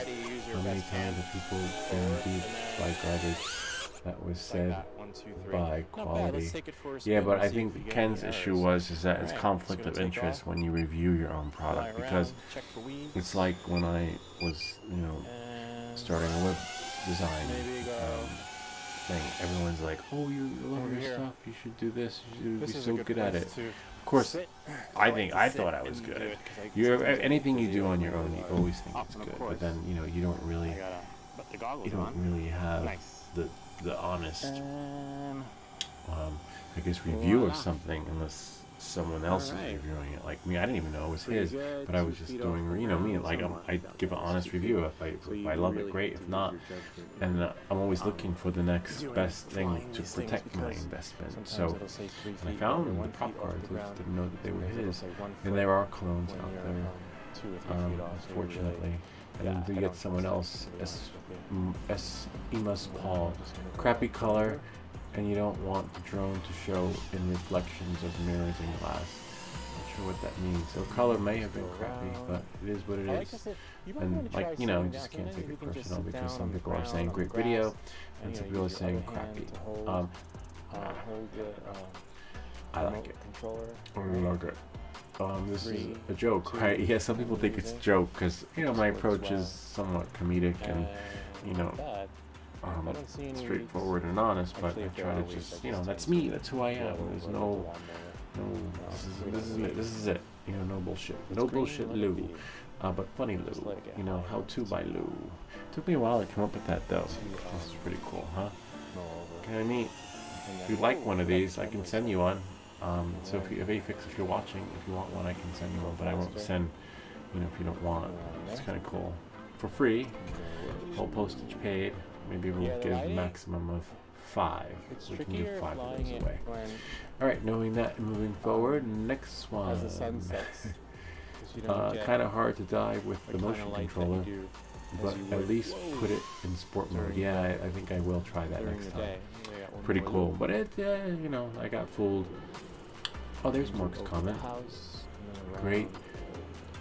How many times have people been beat by garbage that was said by quality? Yeah, but I think Ken's issue is that it's conflict of interest when you review your own product, because it's like when I was, starting a web design thing. Everyone's like, "Oh, you love your stuff. You should do this. You should be so good at it." Of course, I thought I was good. Anything you do on your own, you always think it's good, but then you don't really have the honest, I guess, review of something unless someone else is reviewing it. Like me, I didn't even know it was his, but I was just doing, me, like I give an honest review. If I love it, great. If not, and I'm always looking for the next best thing to protect my investment. So, and I found the prop cards. I just didn't know that they were his, and there are clones out there. Unfortunately, and then we get someone else, Emas Paul, crappy color. and you don't want the drone to show in reflections of mirrors and glass. Not sure what that means. So color may have been crappy, but it is what it is. And like, you know, you just can't take it personal because some people are saying great video and some people are saying crappy. I like it. I like it. This is a joke, right? Yeah, some people think it's a joke because, you know, my approach is somewhat comedic and, you know, straightforward and honest, but I try to just, you know, that's me, that's who I am. There's no, this is it. You know, no bullshit. No bullshit Lou. But funny Lou. You know, how to by Lou. Took me a while to come up with that though. This is pretty cool, huh? Kinda neat. If you like one of these, I can send you one. So if you're watching, if you want one, I can send you one, but I won't send, you know, if you don't want. It's kind of cool. For free, whole postage paid. Maybe we'll give a maximum of 5. We can give 5 of those away. Alright, knowing that, moving forward, next one. Kind of hard to dive with the motion controller, but at least put it in sport mode. Yeah, I think I will try that next time. Pretty cool, but it, you know, I got fooled. Oh, there's Mark's comment. Great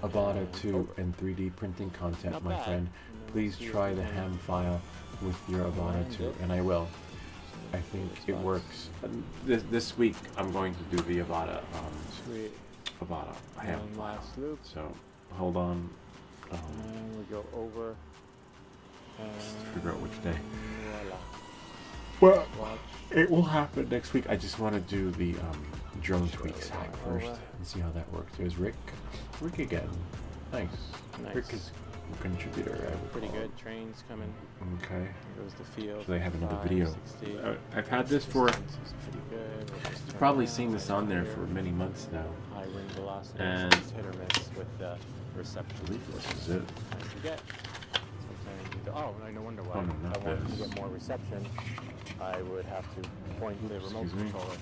Avata 2 and 3D printing content, my friend. Please try the ham file with your Avata 2, and I will. I think it works. This week I'm going to do the Avata ham file. So hold on. We go over. Just figure out which day. Well, it will happen next week. I just want to do the drone tweaks hack first and see how that works. There's Rick again. Nice. Rick is a contributor. Pretty good. Trains coming. Okay. Here goes the field. So they have another video. I've had this for. You've probably seen this on there for many months now. High wind velocity. And hit or miss with the reception. I believe this is it. Oh, no wonder why. I wanted to get more reception. I would have to point the remote controller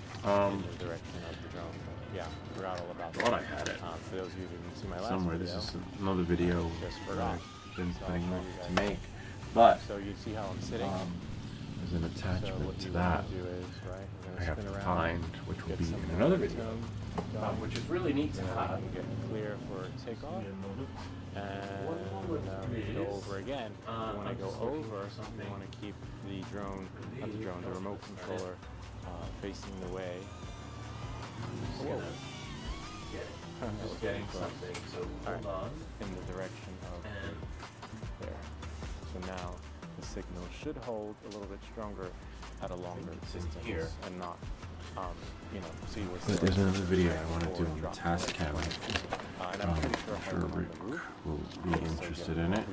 in the direction of the drone. But yeah, I forgot all about that. Thought I had it. For those of you who didn't see my last somewhere. video. This is another video that I've been putting off to make. But so you see how I'm sitting. There's an attachment to that. I have to find, which will be in another video. Which is really neat to have. Get clear for takeoff. And go over again. When I go over, I want to keep the drone, not the drone, the remote controller facing the way. I'm just getting something, so hold on. In the direction of there. So now the signal should hold a little bit stronger at a longer distance here and not, you know, see what's there's another video I want to do on the task cam. I'm sure Rick will be interested in it.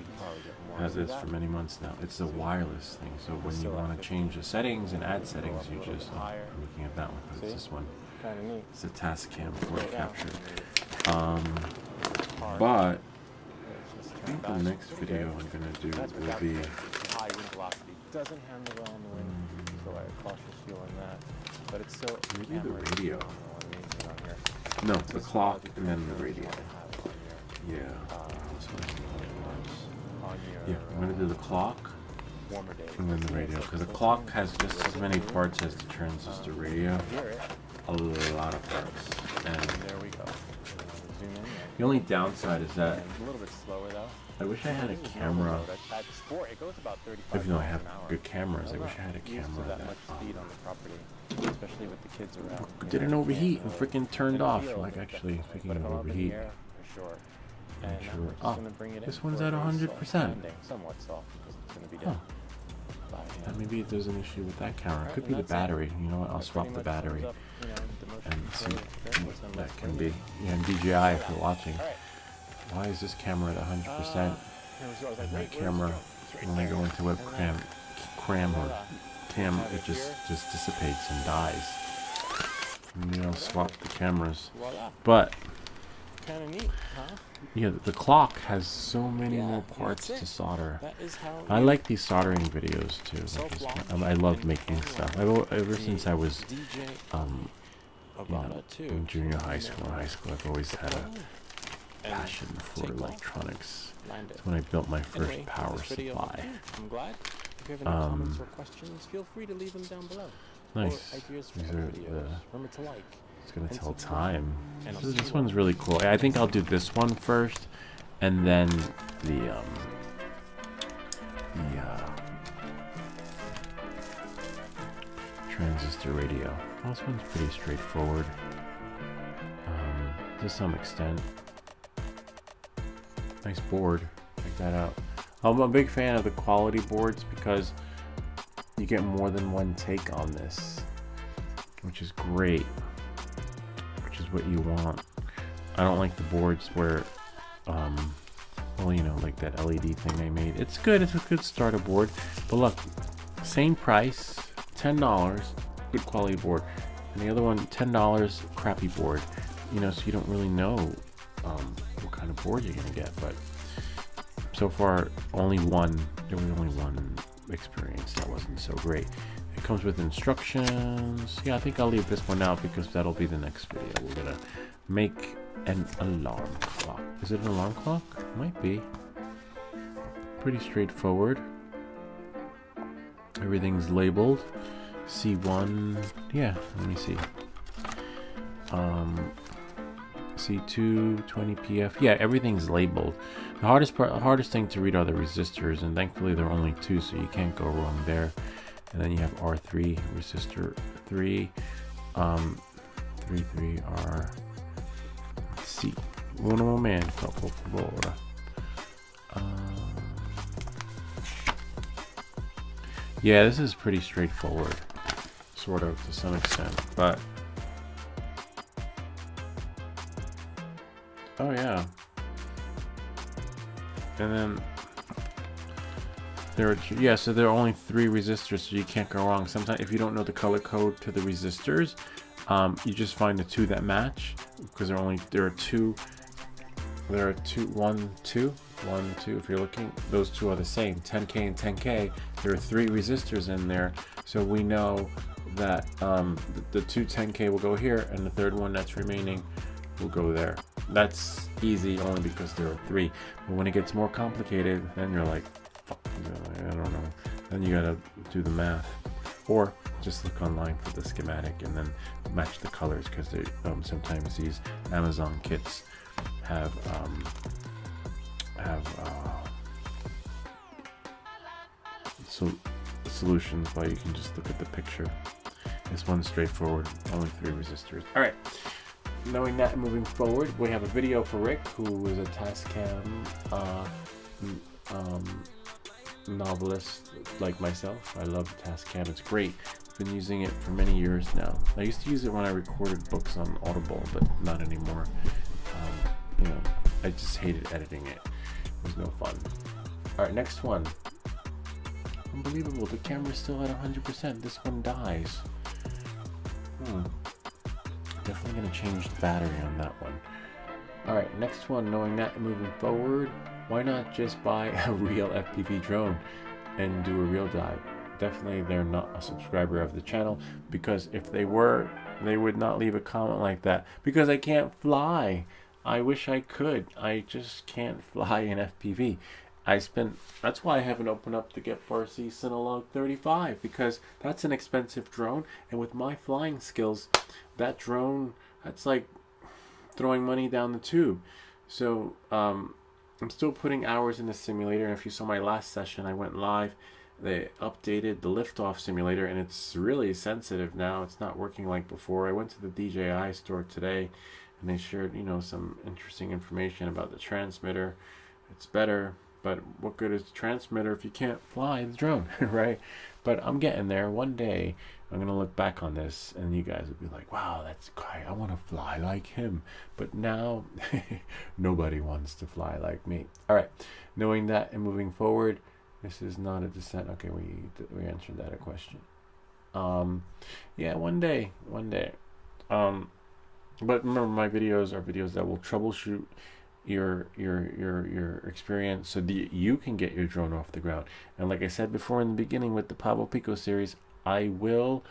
Has this for many months now. It's a wireless thing, so when you want to change the settings and add settings, you just I'm looking at that one. It's this one. It's a task cam for capture. But I think the next video I'm gonna do will be high wind velocity. Doesn't handle well on the wind, so I have a cautious feel on that. But it's still maybe the radio. No, the clock and then the radio. Yeah. Yeah, I'm gonna do the clock and then the radio, because the clock has just as many parts as the transistor radio. A lot of parts. And there we go. The only downside is that a little bit slower though. I wish I had a camera. Even though I have good cameras, I wish I had a camera that especially with the kids around. Didn't overheat and freaking turned off. Like actually, speaking of overheat. I'm sure. Oh, this one's at 100%. Somewhat soft because it's going to be down. Maybe there's an issue with that camera. It could be the battery. You know what? I'll swap the battery and see what that can be. Yeah, and DJI, if you're watching, why is this camera at 100%? And that camera, when I go into webcam or cam, it just dissipates and dies. And, you know, swap the cameras. But kind of neat, huh? Yeah, the clock has so many more parts to solder. I like these soldering videos too. I love making stuff. Ever since I was in junior high school, I've always had a passion for electronics. That's when I built my first power supply. I'm glad. If you have any comments or questions, feel free to leave them down below. Nice. Ideas These from are other videos. the. Remember to like. It's gonna and tell subscribe. time. And I'll This, see this you one's all. really cool. I think I'll do this one first, and then the transistor radio. Well, this one's pretty straightforward, to some extent. Nice board. Check that out. I'm a big fan of the quality boards because you get more than one take on this, which is great. Which is what you want. I don't like the boards where, well, you know, like that LED thing I made. It's good. It's a good starter board. But look, same price, $10, good quality board. And the other one, $10, crappy board. You know, so you don't really know what kind of board you're gonna get. But so far, there was only one experience that wasn't so great. It comes with instructions. Yeah, I think I'll leave this one out because that'll be the next video. We're gonna make an alarm clock. Is it an alarm clock? Might be. Pretty straightforward. Everything's labeled. C1. Yeah, let me see. C2, 20 PF. Yeah, everything's labeled. The hardest thing to read are the resistors, and thankfully there are only two, so you can't go wrong there. And then you have R3, resistor 3, 33R, C. Un momento, por favor. Yeah, this is pretty straightforward, sort of, to some extent, but oh yeah. And then so there are only 3 resistors, so you can't go wrong. Sometimes if you don't know the color code to the resistors, you just find the 2 that match, because there are 2, 1, 2, if you're looking, those 2 are the same, 10K and 10K. There are 3 resistors in there, so we know that the 2 10K will go here, and the third one that's remaining will go there. That's easy only because there are 3. But when it gets more complicated, then you're like, fuck, I don't know. Then you gotta do the math, or just look online for the schematic and then match the colors, because they sometimes these Amazon kits have solutions where you can just look at the picture. This one's straightforward, only 3 resistors. All right. Knowing that, moving forward, we have a video for Rick, who is a Tascam novelist like myself. I love Tascam. It's great. I've been using it for many years now. I used to use it when I recorded books on Audible, but not anymore. You know, I just hated editing it. It was no fun. All right, next one. Unbelievable. The camera's still at 100%. This one dies. Definitely going to change the battery on that one. Alright, next one. Knowing that, moving forward, why not just buy a real FPV drone and do a real dive? Definitely they're not a subscriber of the channel, because if they were, they would not leave a comment like that, because I can't fly. I wish I could. I just can't fly in FPV. That's why I haven't opened up the Getfarsi Cinelogue 35, because that's an expensive drone, and with my flying skills, that drone, that's like throwing money down the tube. So I'm still putting hours in the simulator, and if you saw my last session, I went live. They updated the liftoff simulator, and it's really sensitive now. It's not working like before. I went to the DJI store today, and they shared, you know, some interesting information about the transmitter. It's better. But what good is the transmitter if you can't fly the drone, right? But I'm getting there. One day, I'm going to look back on this, and you guys will be like, wow, that's great. I want to fly like him. But now, nobody wants to fly like me. All right. Knowing that and moving forward, this is not a descent. Okay, we answered that a question. Yeah, one day. But remember, my videos are videos that will troubleshoot your experience so that you can get your drone off the ground. And like I said before in the beginning with the Pablo Pico series, I will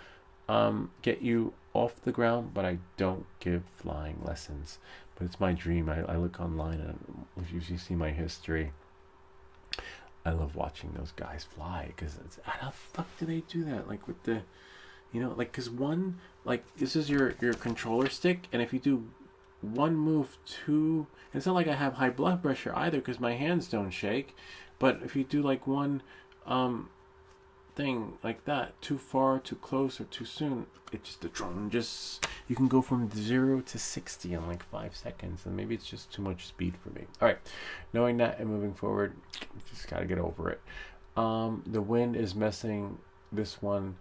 get you off the ground, but I don't give flying lessons. But it's my dream. I look online, and if you see my history, I love watching those guys fly, because it's, how the fuck do they do that? Like with the, You know, like, because one, like, this is your controller stick, and if you do one move too, it's not like I have high blood pressure either, because my hands don't shake, but if you do like one thing like that, too far, too close, or too soon, it just, the drone just, you can go from 0 to 60 in like 5 seconds, and maybe it's just too much speed for me. All right, knowing that and moving forward, just gotta get over it. The wind is messing this one,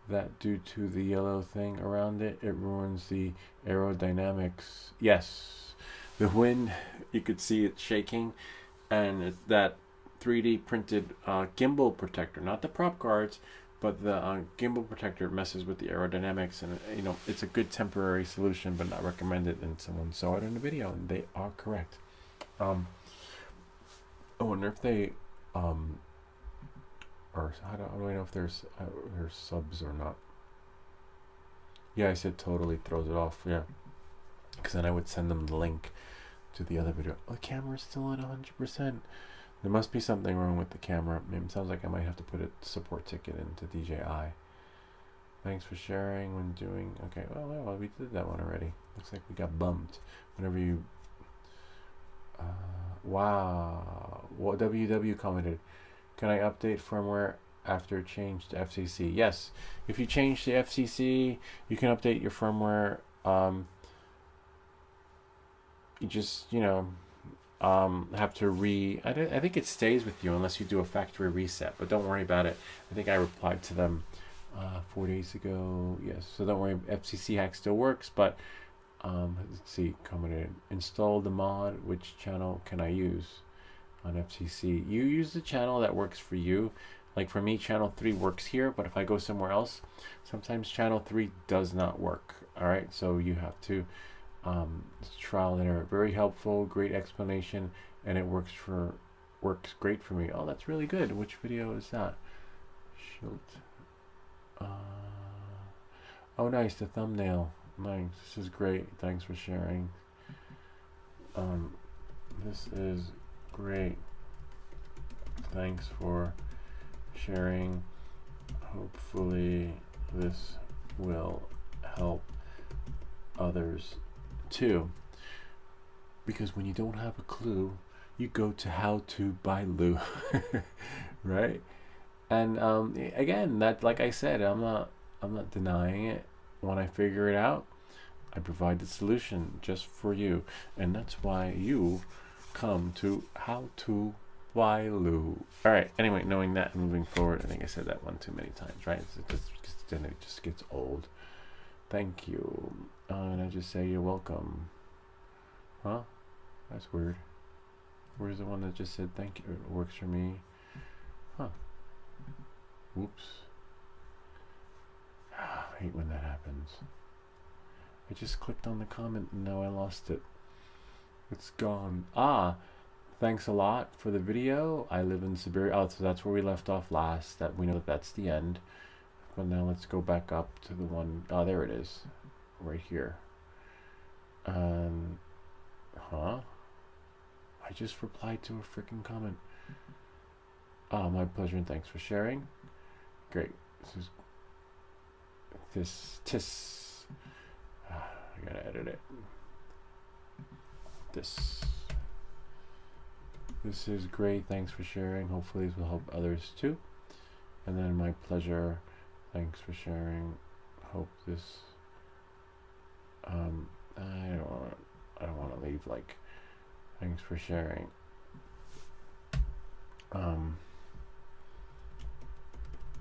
that due to the yellow thing around it, it ruins the aerodynamics. Yes, the wind, you could see it shaking, and that 3D printed gimbal protector, not the prop guards, but the gimbal protector messes with the aerodynamics, and you know, it's a good temporary solution, but not recommended. And someone saw it in the video, and they are correct. I wonder if they or how do I know if there's subs or not? Yeah, I said totally throws it off. Yeah, because then I would send them the link to the other video. Oh, the camera's still at 100%. There must be something wrong with the camera. It sounds like I might have to put a support ticket into DJI. Thanks for sharing when doing. Okay, well, we did that one already. Looks like we got bumped. Whenever you. Wow. What WW commented. Can I update firmware after change to FCC? Yes. If you change to FCC, you can update your firmware. You just, you know, have to I think it stays with you unless you do a factory reset, but don't worry about it. I think I replied to them 4 days ago. Yes, so don't worry. FCC hack still works, but let's see. Commented. Install the mod. Which channel can I use on FCC? You use the channel that works for you. Like for me, channel 3 works here, but if I go somewhere else, sometimes channel 3 does not work. All right, so you have to trial and error. Very helpful, great explanation, and it works great for me. Oh, that's really good. Which video is that? Shilt. Oh, nice, the thumbnail. Nice. This is great. Thanks for sharing. This is great. Thanks for sharing. Hopefully this will help others too. Because when you don't have a clue, you go to how to buy Lou. Right? And again, that, like I said, I'm not denying it. When I figure it out, I provide the solution just for you, and that's why you come to how to buy Lou. All right. Anyway, knowing that and moving forward, I think I said that one too many times, right? Then it just gets old. Thank you. And I just say you're welcome. Huh? That's weird. Where's the one that just said thank you? It works for me. Huh. Whoops. I hate when that happens. I just clicked on the comment and now I lost it. It's gone. Thanks a lot for the video. I live in Siberia. Oh, so that's where we left off last. That we know that that's the end. But now let's go back up to the one. Oh, there it is. Right here. Huh? I just replied to a freaking comment. Oh, my pleasure, and thanks for sharing. Great. I gotta edit it. This is great. Thanks for sharing. Hopefully this will help others too. And then my pleasure. Thanks for sharing. Hope this. I don't want to leave like. Thanks for sharing.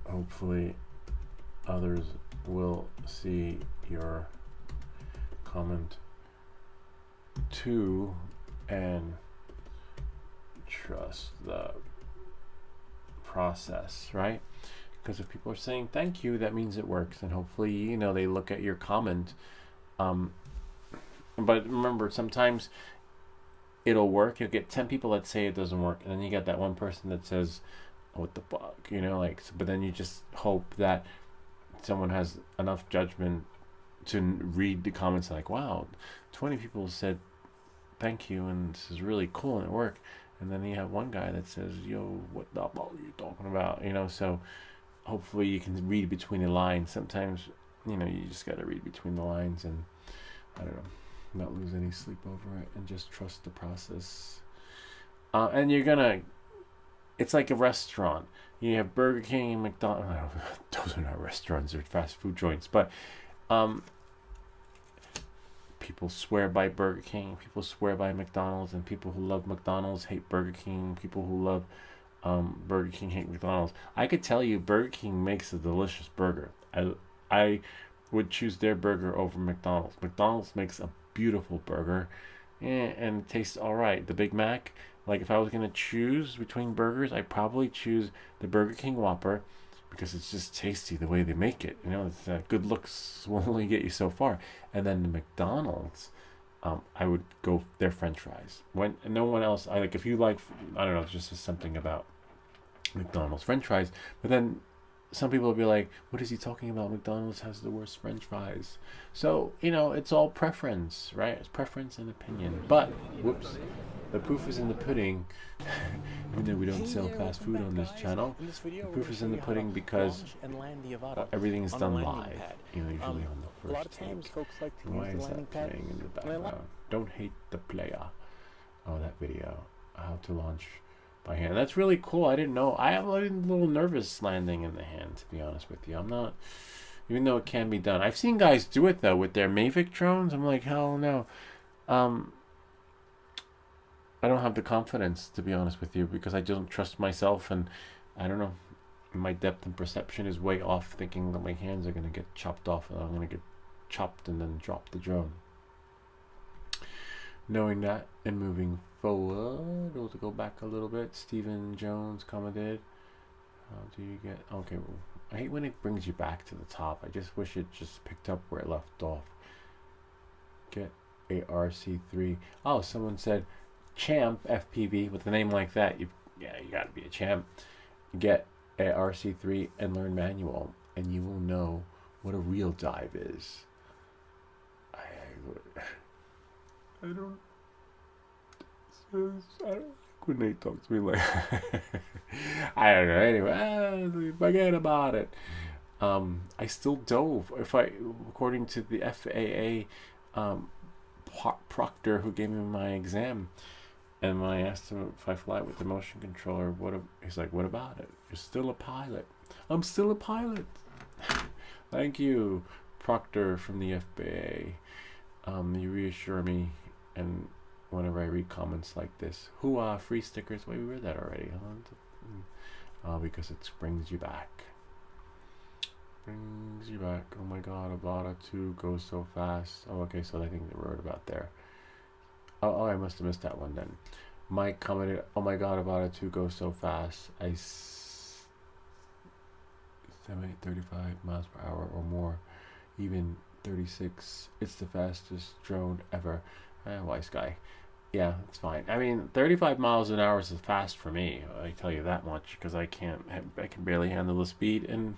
Hopefully others will see your comment too and trust the process, right? Because if people are saying thank you, that means it works, and hopefully, you know, they look at your comment. But remember, sometimes it'll work. You'll get 10 people that say it doesn't work, and then you get that one person that says, what the fuck, you know, like, but then you just hope that someone has enough judgment to read the comments like, wow, 20 people said thank you and this is really cool and it worked, and then you have one guy that says, yo, what the fuck are you talking about, you know? So hopefully you can read between the lines. Sometimes you know, you just got to read between the lines and, I don't know, not lose any sleep over it and just trust the process. And you're gonna, it's like a restaurant. You have Burger King and McDonald's. Those are not restaurants, they're fast food joints. But people swear by Burger King, people swear by McDonald's, and people who love McDonald's hate Burger King. People who love Burger King hate McDonald's. I could tell you Burger King makes a delicious burger. I would choose their burger over McDonald's. McDonald's makes a beautiful burger and it tastes all right. The Big Mac, like if I was going to choose between burgers, I'd probably choose the Burger King Whopper because it's just tasty the way they make it. You know, it's, good looks will only get you so far. And then the McDonald's, I would go their French fries. When no one else, I like if you like, I don't know, it's just something about McDonald's French fries. But then some people will be like, what is he talking about? McDonald's has the worst French fries. So, you know, it's all preference, right? It's preference and opinion. But, whoops, the proof is in the pudding. Even though we don't sell fast food on this channel, the proof is in the pudding because everything is done live. You know, usually on the first a lot of times take. folks like to Why use is the landing that pad. playing in the background? Don't hate the player. Oh, that video. How to launch by hand. That's really cool. I didn't know. I am a little nervous landing in the hand, to be honest with you. I'm not, even though it can be done. I've seen guys do it though with their Mavic drones. I'm like, hell no. I don't have the confidence, to be honest with you, because I don't trust myself, and I don't know. My depth and perception is way off, thinking that my hands are gonna get chopped off, and I'm gonna get chopped and then drop the drone. Knowing that and moving forward, we'll go back a little bit. Stephen Jones commented, how do you get, okay, well, I hate when it brings you back to the top. I just wish it just picked up where it left off. Get a RC3. Oh, someone said champ FPV with a name like that. You gotta be a champ. Get a RC3 and learn manual, and you will know what a real dive is. I don't like when they talk to me like I don't know. Anyway, forget about it. I still dove. According to the FAA proctor who gave me my exam, and when I asked him if I fly with the motion controller, he's like, "What about it? You're still a pilot." I'm still a pilot. Thank you, proctor from the FAA. You reassure me. And whenever I read comments like this, hoo-ah, free stickers. Wait, we read that already. Because it brings you back. Brings you back. Oh my god, Avada 2 goes so fast. Oh, okay, so I think they wrote about there. Oh, I must have missed that one then. Mike commented, oh my god, Avada 2 goes so fast. 35 miles per hour or more. Even 36. It's the fastest drone ever. Wise guy. Yeah, it's fine. I mean, 35 miles an hour is fast for me. I tell you that much, because I can barely handle the speed in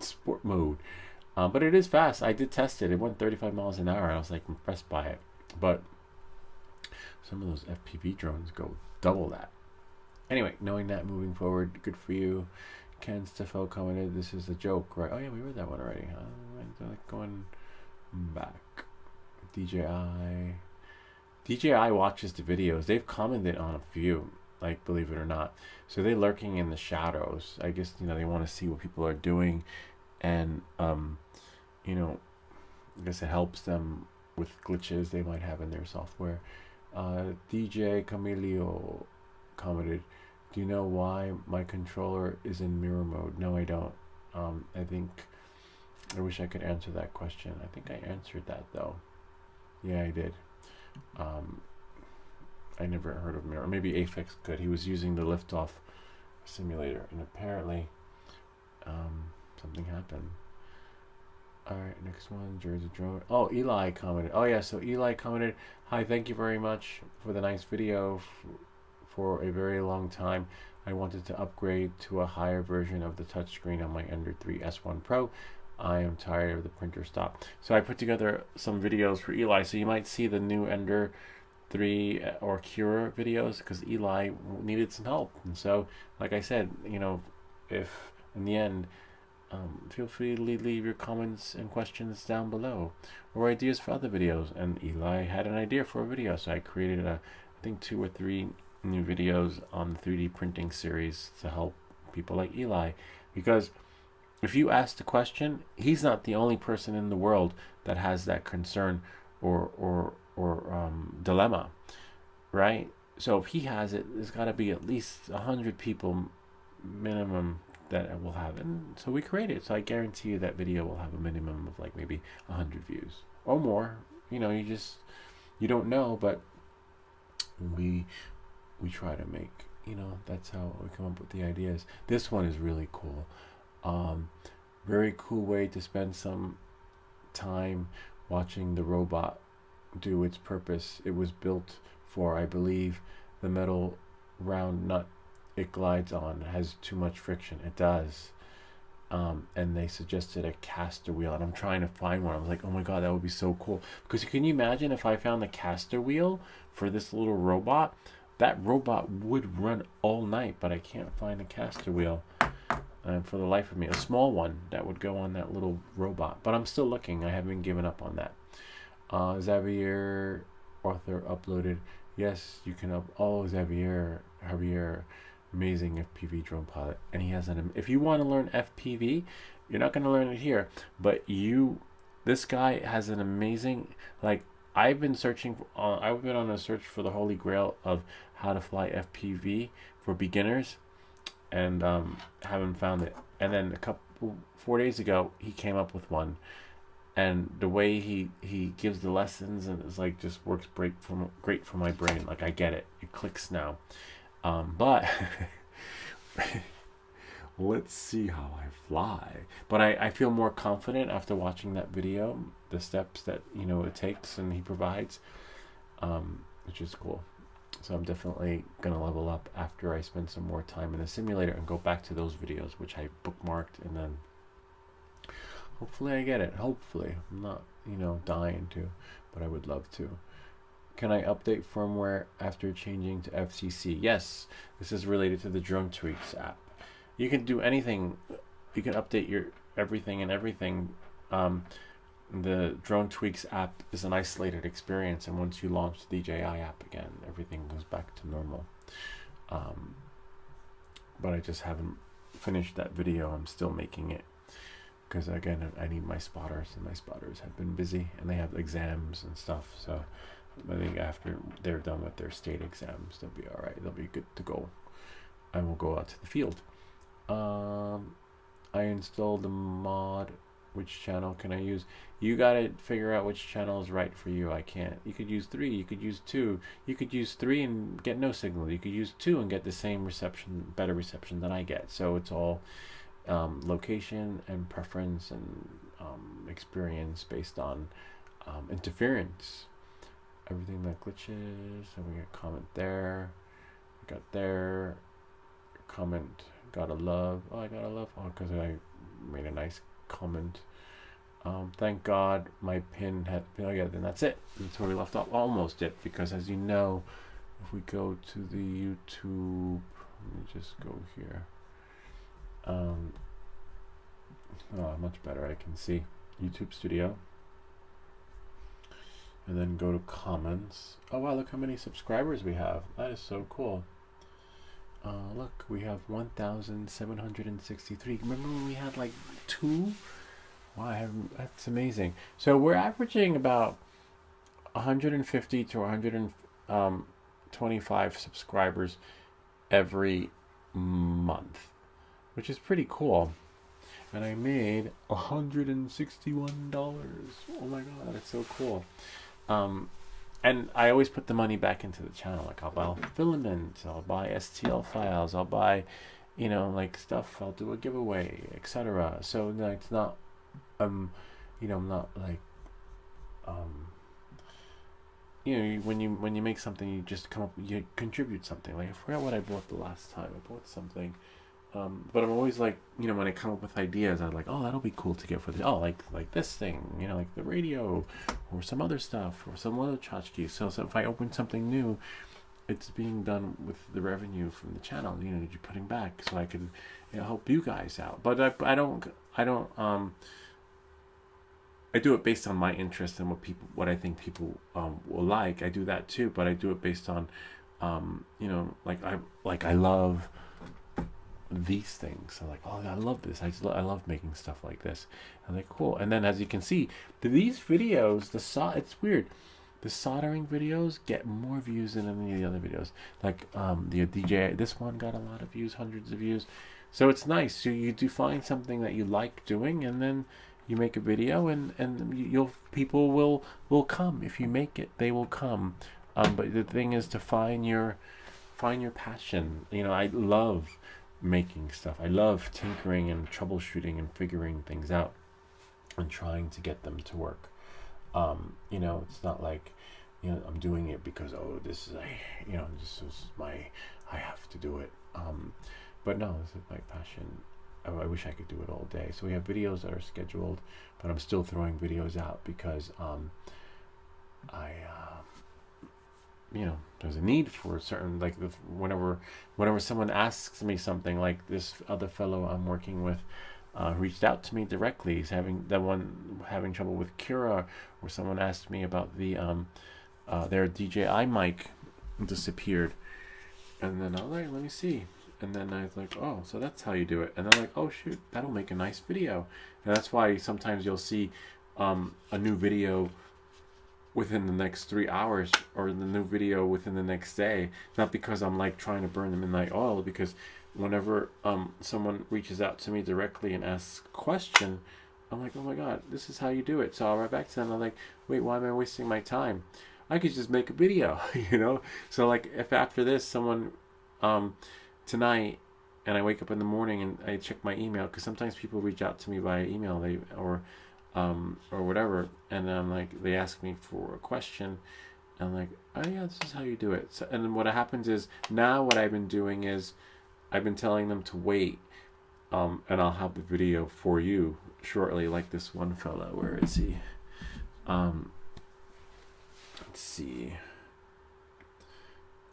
sport mode. But it is fast. I did test it. It went 35 miles an hour. I was like impressed by it. But some of those FPV drones go double that. Anyway, knowing that moving forward, good for you. Ken Steffel commented, this is a joke, right? Oh yeah, we read that one already. Going back. DJI watches the videos. They've commented on a few, like, believe it or not. So they're lurking in the shadows. I guess, you know, they want to see what people are doing, and you know, I guess it helps them with glitches they might have in their software. DJ Camilio commented, do you know why my controller is in mirror mode? No, I don't. I think I wish I could answer that question. I think I answered that though. Yeah, I did. I never heard of mirror. Maybe Aphex could. He was using the liftoff simulator, and apparently something happened. Alright, next one, Jersey Drone. Oh, Eli commented. Oh yeah, so Eli commented, hi, thank you very much for the nice video. For a very long time, I wanted to upgrade to a higher version of the touchscreen on my Ender 3 S1 Pro. I am tired of the printer stop. So I put together some videos for Eli. So you might see the new Ender 3 or Cura videos, because Eli needed some help. And so, like I said, you know, if in the end feel free to leave your comments and questions down below, or ideas for other videos. And Eli had an idea for a video, so I created I think 2 or 3 new videos on the 3D printing series to help people like Eli, because if you ask the question, he's not the only person in the world that has that concern or dilemma, right? So if he has it, there's got to be at least 100 people minimum that will have it. And so we created it. So I guarantee you that video will have a minimum of like maybe 100 views or more. You know, you don't know, but we try to make, you know, that's how we come up with the ideas. This one is really cool. Very cool way to spend some time watching the robot do its purpose. It was built for, I believe, the metal round nut it glides on has too much friction. It does. And they suggested a caster wheel, and I'm trying to find one. I was like, oh my god, that would be so cool. Because can you imagine if I found the caster wheel for this little robot? That robot would run all night, but I can't find a caster wheel for the life of me. A small one that would go on that little robot. But I'm still looking. I haven't given up on that. Xavier Arthur uploaded. Yes, you can Javier, amazing FPV drone pilot, and he has if you want to learn FPV, you're not going to learn it here, but this guy has an amazing, like, I've been on a search for the holy grail of how to fly FPV for beginners, and haven't found it. And then 4 days ago, he came up with one, and the way he gives the lessons, and it's like just works great for my brain. Like, I get it clicks now. But let's see how I fly. But I feel more confident after watching that video, the steps that, you know, it takes and he provides, which is cool. So I'm definitely gonna level up after I spend some more time in the simulator and go back to those videos which I bookmarked, and then hopefully I get it. Hopefully. I'm not, you know, dying to, but I would love to. Can I update firmware after changing to FCC? Yes, this is related to the Drone Tweaks app. You can do anything. You can update your everything and everything. The Drone Tweaks app is an isolated experience, and once you launch the DJI app again, everything goes back to normal. But I just haven't finished that video. I'm still making it because, again, I need my spotters, and my spotters have been busy, and they have exams and stuff. So I think after they're done with their state exams, they'll be all right. They'll be good to go, and we'll go out to the field. I installed the mod. Which channel can I use? You gotta figure out which channel is right for you. I can't. You could use 3. You could use 2. You could use 3 and get no signal. You could use 2 and get the same reception, better reception that I get. So it's all location and preference and experience based on interference. Everything that glitches. And we got a comment there. We got there. Comment. Gotta love. Oh, I gotta love. Oh, because I made a nice comment. Thank God my pin had. Oh yeah, then that's it. That's where we left off. Almost it, because as you know, if we go to the YouTube, let me just go here. Oh, much better. I can see YouTube Studio, and then go to comments. Oh wow, look how many subscribers we have. That is so cool. Look, we have 1,763. Remember when we had like 2? Wow, that's amazing. So we're averaging about 150 to 125 subscribers every month, which is pretty cool. And I made $161. Oh my god, that's so cool. And I always put the money back into the channel. Like, I'll buy filament, I'll buy STL files, I'll buy, you know, like stuff, I'll do a giveaway, etc. So like, it's not, you know, I'm not like, you know, when you make something, you just you contribute something. Like, I forgot what I bought the last time. I bought something. But I'm always like, you know, when I come up with ideas, I'm like, oh, that'll be cool to get for the, like this thing, you know, like the radio, or some other stuff, or some other tchotchkes. So if I open something new, it's being done with the revenue from the channel, you know, that you're putting back, so I can, you know, help you guys out. But I don't I do it based on my interest and what I think people will like. I do that too, but I do it based on, you know, I love these things. I'm like, oh, I love this. I love making stuff like this. I'm like, cool. And then as you can see, these videos, it's weird. The soldering videos get more views than any of the other videos. Like the DJ, this one got a lot of views, hundreds of views. So it's nice. So you do find something that you like doing, and then you make a video, and people will come. If you make it, they will come. But the thing is to find your passion. You know, I love making stuff. I love tinkering and troubleshooting and figuring things out and trying to get them to work. You know, it's not like, you know, I'm doing it because, oh, this is I have to do it. But no, this is my passion. I wish I could do it all day. So we have videos that are scheduled, but I'm still throwing videos out because you know, there's a need for certain, like whenever someone asks me something, like this other fellow I'm working with reached out to me directly. He's having trouble with Cura, or someone asked me about the their DJI mic disappeared, and then I'm like, let me see. And then I was like, oh, so that's how you do it. And I'm like, oh shoot, that'll make a nice video. And that's why sometimes you'll see a new video within the next 3 hours, or the new video within the next day. Not because I'm like trying to burn the midnight oil, because whenever someone reaches out to me directly and asks a question, I'm like, oh my god, this is how you do it. So I'll write back to them. I'm like, wait, why am I wasting my time? I could just make a video, you know? So like, if after this someone tonight, and I wake up in the morning and I check my email, because sometimes people reach out to me via email, or whatever, and I'm like, they ask me for a question, and I'm like, oh yeah, this is how you do it. So, and then what happens is, now what I've been doing is I've been telling them to wait, and I'll have the video for you shortly, like this one fella. Where is he? Let's see.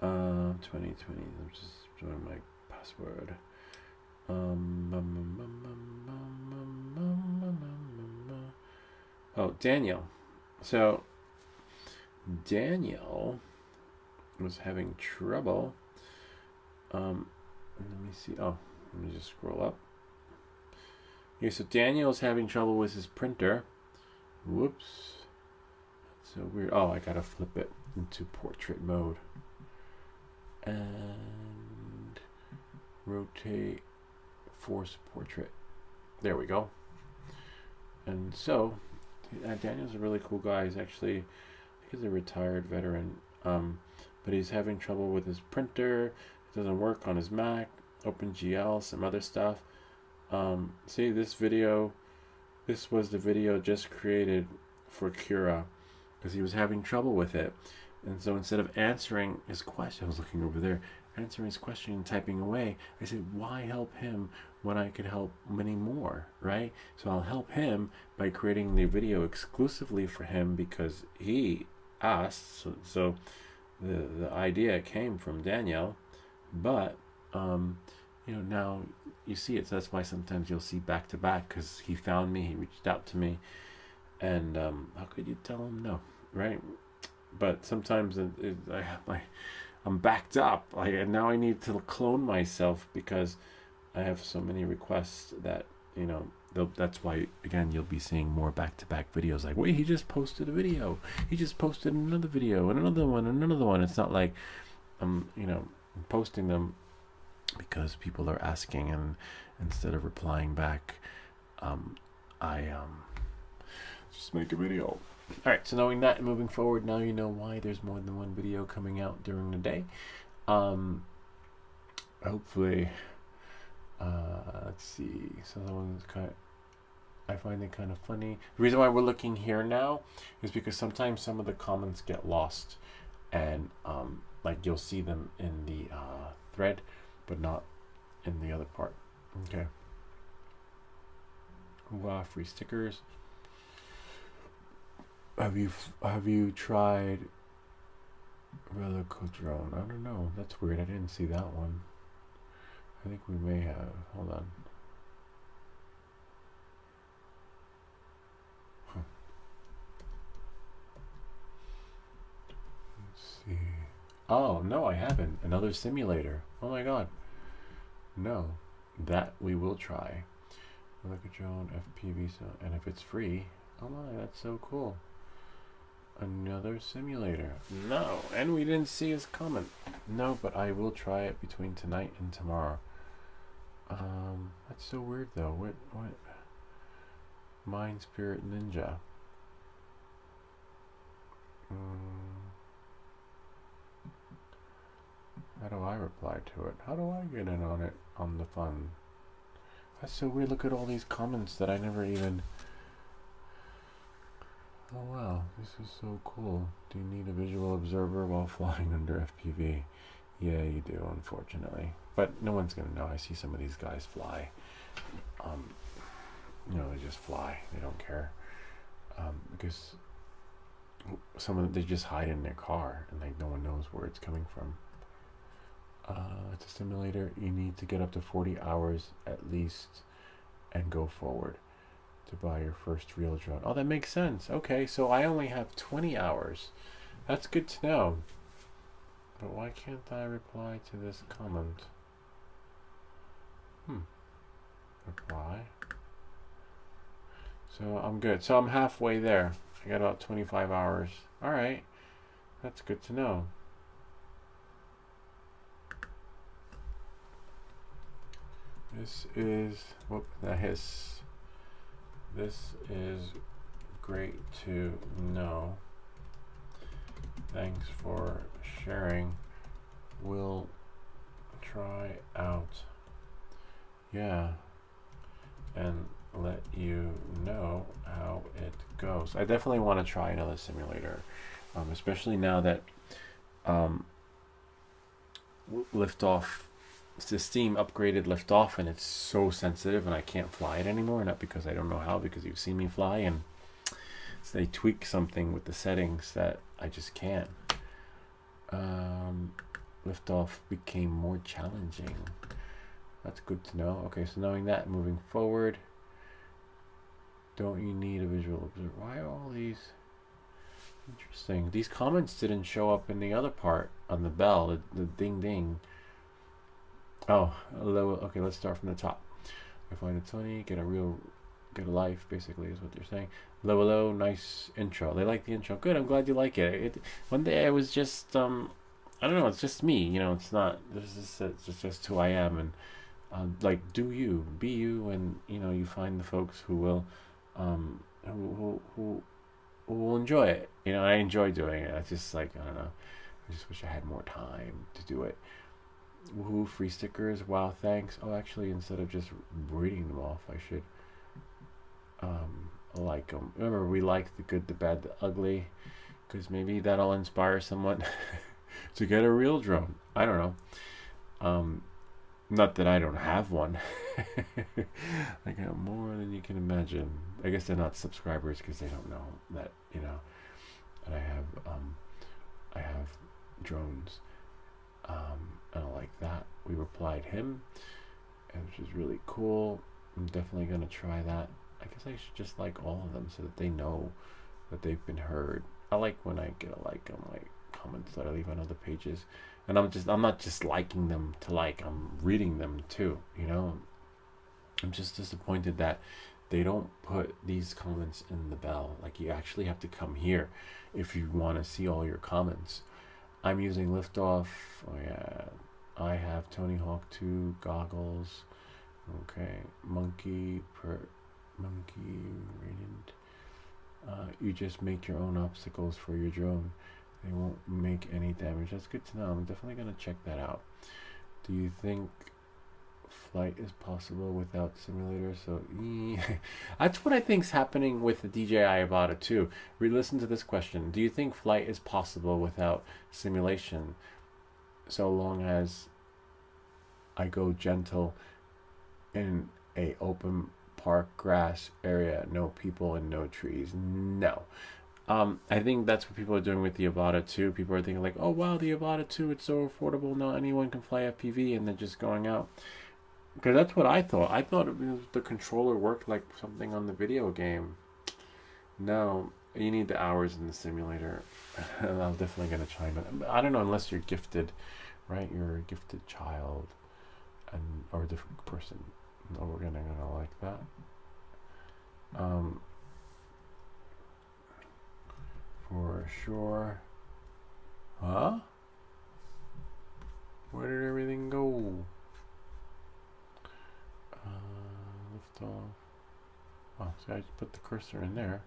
2020. I'm just doing my password. Oh, Daniel. So Daniel was having trouble. Let me see. Oh, let me just scroll up. Okay, so Daniel's having trouble with his printer. Whoops. That's so weird. Oh, I gotta flip it into portrait mode. And rotate, force portrait. There we go. And so Daniel's a really cool guy. He's actually, I think he's a retired veteran, but he's having trouble with his printer. It doesn't work on his Mac, OpenGL, some other stuff. See, this was the video just created for Cura, because he was having trouble with it. And so instead of answering his question, I was looking over there, answering his question and typing away, I said, why help him when I could help many more, right? So I'll help him by creating the video exclusively for him, because he asked. So the idea came from Daniel, but you know, now you see it. So that's why sometimes you'll see back to back, because he found me, he reached out to me, and how could you tell him no, right? But sometimes I'm backed up. Now I need to clone myself, because I have so many requests that, you know, that's why, again, you'll be seeing more back-to-back videos. Like, wait, he just posted a video. He just posted another video, and another one, and another one. It's not like I'm posting them because people are asking, and instead of replying back, I just make a video. Alright, so knowing that, moving forward, now you know why there's more than one video coming out during the day. Hopefully, let's see, so that one's I find it kind of funny. The reason why we're looking here now is because sometimes some of the comments get lost, and like you'll see them in the thread, but not in the other part. Okay. Wow, free stickers. Have you tried Relico Drone? I don't know. That's weird. I didn't see that one. I think we may have. Hold on. Oh, no, I haven't. Another simulator. Oh my god. No. That we will try. Look at your own FPV, so, and if it's free, oh my, that's so cool. Another simulator. No, and we didn't see his comment. No, but I will try it between tonight and tomorrow. That's so weird though. What? Mind Spirit Ninja. How do I reply to it? How do I get in on it, on the fun? That's so weird. Look at all these comments that I never even... Oh wow, this is so cool. Do you need a visual observer while flying under FPV? Yeah, you do, unfortunately. But no one's gonna know. I see some of these guys fly. You know, they just fly. They don't care. Because some of them, they just hide in their car and like no one knows where it's coming from. It's a simulator. You need to get up to 40 hours at least and go forward to buy your first real drone. Oh, that makes sense. Okay, so I only have 20 hours. That's good to know. But why can't I reply to this comment? Reply. So I'm good. So I'm halfway there. I got about 25 hours. Alright. That's good to know. This is... Whoop, that hiss. This is great to know. Thanks for sharing. We'll try out. Yeah. And let you know how it goes. I definitely want to try another simulator. Especially now that Liftoff, the Steam upgraded Liftoff and it's so sensitive and I can't fly it anymore. Not because I don't know how, because you've seen me fly, and so they tweak something with the settings that I just can't. Liftoff became more challenging. That's good to know. Okay, so knowing that, moving forward, don't you need a visual observer? Why are all these interesting? These comments didn't show up in the other part on the bell, the ding ding. Oh, hello. Okay, let's start from the top. I find it funny, get a life, basically, is what they're saying. Hello, nice intro. They like the intro. Good, I'm glad you like it. One day I was just, I don't know, it's just me, you know, it's not, it's just who I am, and like, do you, be you, and, you know, you find the folks who will, who will enjoy it. You know, I enjoy doing it. I just, like, I don't know, I just wish I had more time to do it. Woohoo, free stickers, wow, thanks. Oh, actually, instead of just reading them off, I should like them. Remember, we like the good, the bad, the ugly, because maybe that'll inspire someone to get a real drone. I don't know. Not that I don't have one. I got more than you can imagine. I guess they're not subscribers because they don't know that, you know, that I have drones. And I like that. We replied him, which is really cool. I'm definitely going to try that. I guess I should just like all of them so that they know that they've been heard. I like when I get a like on like comments that I leave on other pages, and I'm not just liking them to like, I'm reading them too, you know. I'm just disappointed that they don't put these comments in the bell. Like, you actually have to come here if you want to see all your comments. I'm using Liftoff. Oh yeah, I have Tony Hawk 2 goggles. Okay, Monkey Radiant. You just make your own obstacles for your drone. They won't make any damage. That's good to know. I'm definitely gonna check that out. Do you think flight is possible without simulator? So that's what I think's happening with the DJI Avata 2. Re-listen to this question. Do you think flight is possible without simulation, so long as I go gentle in a open park grass area, no people and no trees? No. I think that's what people are doing with the Avata 2. People are thinking like, oh wow, the Avata 2, it's so affordable, not anyone can fly FPV, and they're just going out. Because that's what I thought. I thought the controller worked like something on the video game. No, you need the hours in the simulator. And I'm definitely gonna try, but I don't know, unless you're gifted, right? You're a gifted child, and or a different person. No, we're gonna like that. For sure. Huh? Where did everything go? Lift off. Oh, so I just put the cursor in there.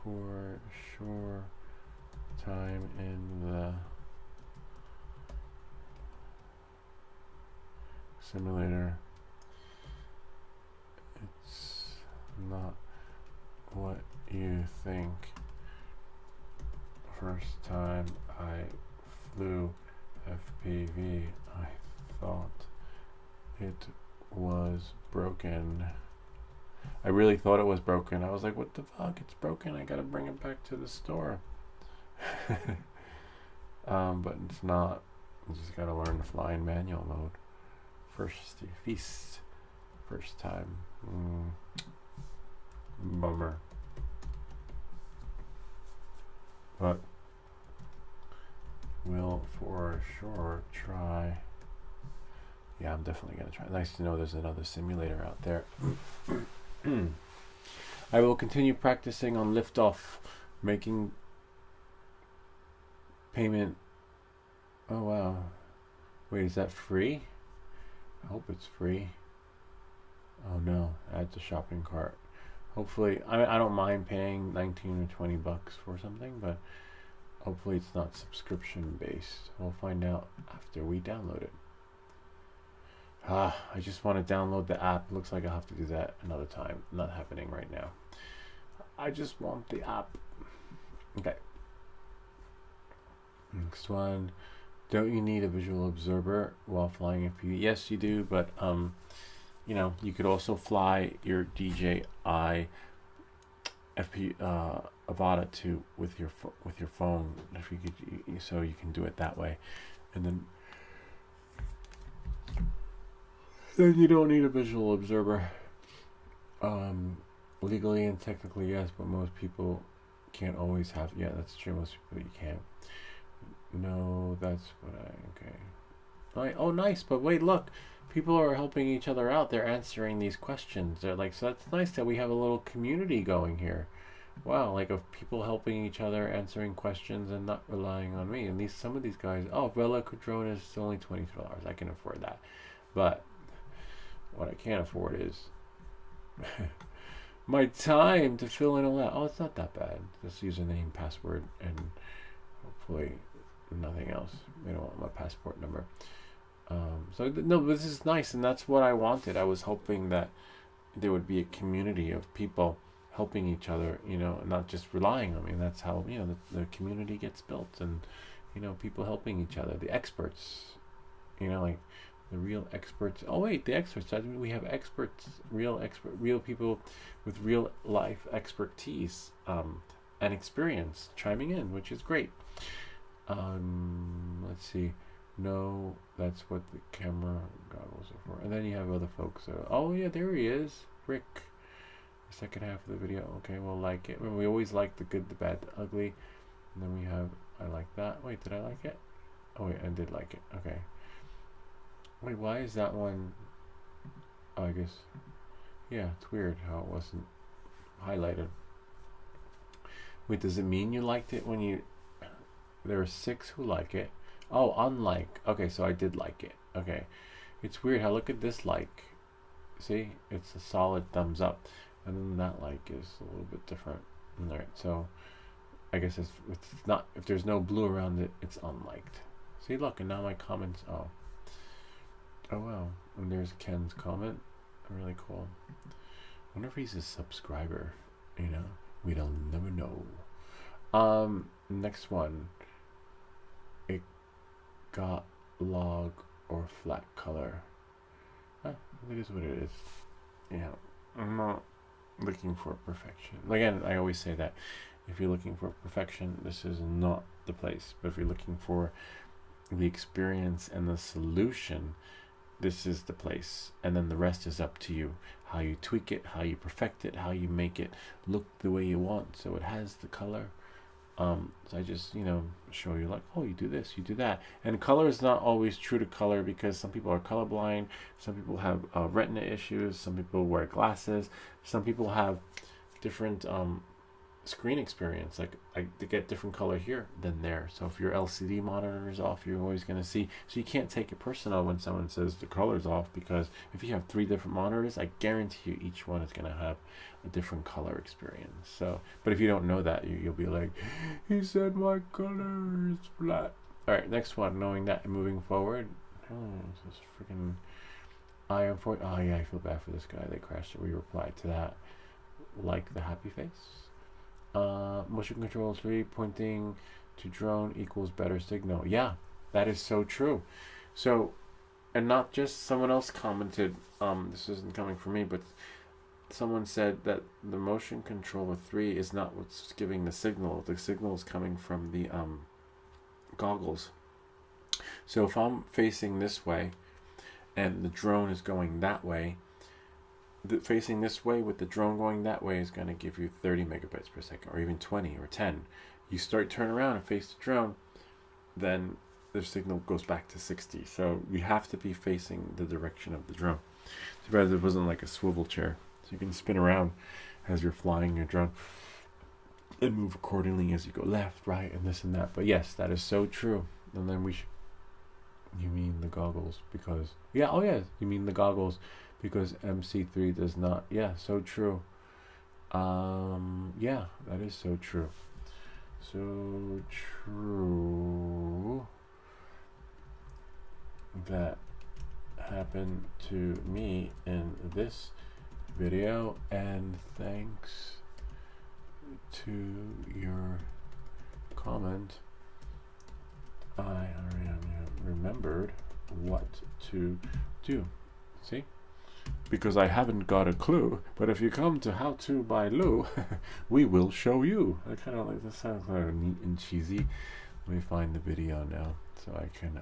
For sure. Time in the simulator. It's not what you think. First time I flew FPV, I thought it was broken. I really thought it was broken. I was like, what the fuck? It's broken. I gotta bring it back to the store. But it's not. You just gotta learn to fly in manual mode. First feast. First time. Bummer. But we'll for sure try. Yeah, I'm definitely gonna try. Nice to know there's another simulator out there. I will continue practicing on liftoff, making payment. Oh wow. Wait, is that free? I hope it's free. Oh no, add to shopping cart. Hopefully, I don't mind paying 19 or 20 bucks for something, but hopefully it's not subscription based. We'll find out after we download it. I just want to download the app. Looks like I'll have to do that another time. Not happening right now. I just want the app. Okay. Next one. Don't you need a visual observer while flying FPV? Yes, you do, but you know, you could also fly your DJI FP Avata to with your phone if you could, so you can do it that way, and then you don't need a visual observer. Legally and technically, yes, but most people can't always have. Yeah, that's true. Most people you can't. No, that's what okay. Oh, nice. But wait, look. People are helping each other out. They're answering these questions. They're like, so that's nice that we have a little community going here. Wow, like of people helping each other, answering questions, and not relying on me. And some of these guys. Oh, Vela Quadrone is only $22. I can afford that. But what I can't afford is my time to fill in all that. Oh, it's not that bad. Just username, password, and hopefully nothing else. They don't want my passport number. No, this is nice, and that's what I wanted. I was hoping that there would be a community of people helping each other, you know, and not just relying on me. And that's how, you know, the community gets built, and, you know, people helping each other, the experts, you know, like the real experts. Oh wait, the experts. I mean, we have experts, real people with real life expertise and experience chiming in, which is great. Let's see. No, that's what the camera goggles are for. And then you have other folks. Oh yeah, there he is, Rick. The second half of the video. Okay, we'll like it. I mean, we always like the good, the bad, the ugly. And then we have, I like that. Wait, did I like it? Oh wait, I did like it. Okay. Wait, why is that one? Oh, I guess. Yeah, it's weird how it wasn't highlighted. Wait, does it mean you liked it when you? There are 6 who like it. Oh, unlike. Okay, so I did like it. Okay. It's weird how, look at this like. See? It's a solid thumbs up. And then that like is a little bit different. Alright, so I guess it's not, if there's no blue around it, it's unliked. See, look, and now my comments, oh wow. And there's Ken's comment. Really cool. I wonder if he's a subscriber. You know? We don't never know. Next one. It got log or flat color. That is what it is. Yeah, I'm not looking for perfection. Again, I always say that if you're looking for perfection, this is not the place. But if you're looking for the experience and the solution, this is the place, and then the rest is up to you. How you tweak it, how you perfect it, how you make it look the way you want, so it has the color. So I just, you know, show you like, oh, you do this, you do that. And color is not always true to color, because some people are colorblind, some people have retina issues, some people wear glasses, some people have different screen experience. Like they get different color here than there. So if your LCD monitor is off, you're always going to see. So you can't take it personal when someone says the color's off, because if you have 3 different monitors, I guarantee you each one is going to have a different color experience. So, but if you don't know that, you'll be like, he said my color is flat. All right, next one. Knowing that and moving forward. Oh, this is freaking. Oh yeah, I feel bad for this guy. They crashed it. We replied to that. Like the happy face. Motion control 3 pointing to drone equals better signal. Yeah, that is so true. So, and not just someone else commented, this isn't coming from me, but someone said that the motion controller 3 is not what's giving the signal. The signal is coming from the goggles. So if I'm facing this way and the drone is going that way, facing this way with the drone going that way is going to give you 30 megabytes per second, or even 20 or 10. You turn around and face the drone, then the signal goes back to 60. So you have to be facing the direction of the drone. Too bad it wasn't like a swivel chair, so you can spin around as you're flying your drone and move accordingly as you go left, right, and this and that. But yes, that is so true. And then you mean the goggles, because you mean the goggles because MC3 does not. Yeah, so true. Yeah, that is so true. So true. That happened to me in this video, and thanks to your comment, I remembered what to do. See? Because I haven't got a clue, but if you come to How To by Lou, we will show you. I kind of like this. Sounds kind of neat and cheesy. Let me find the video now so I can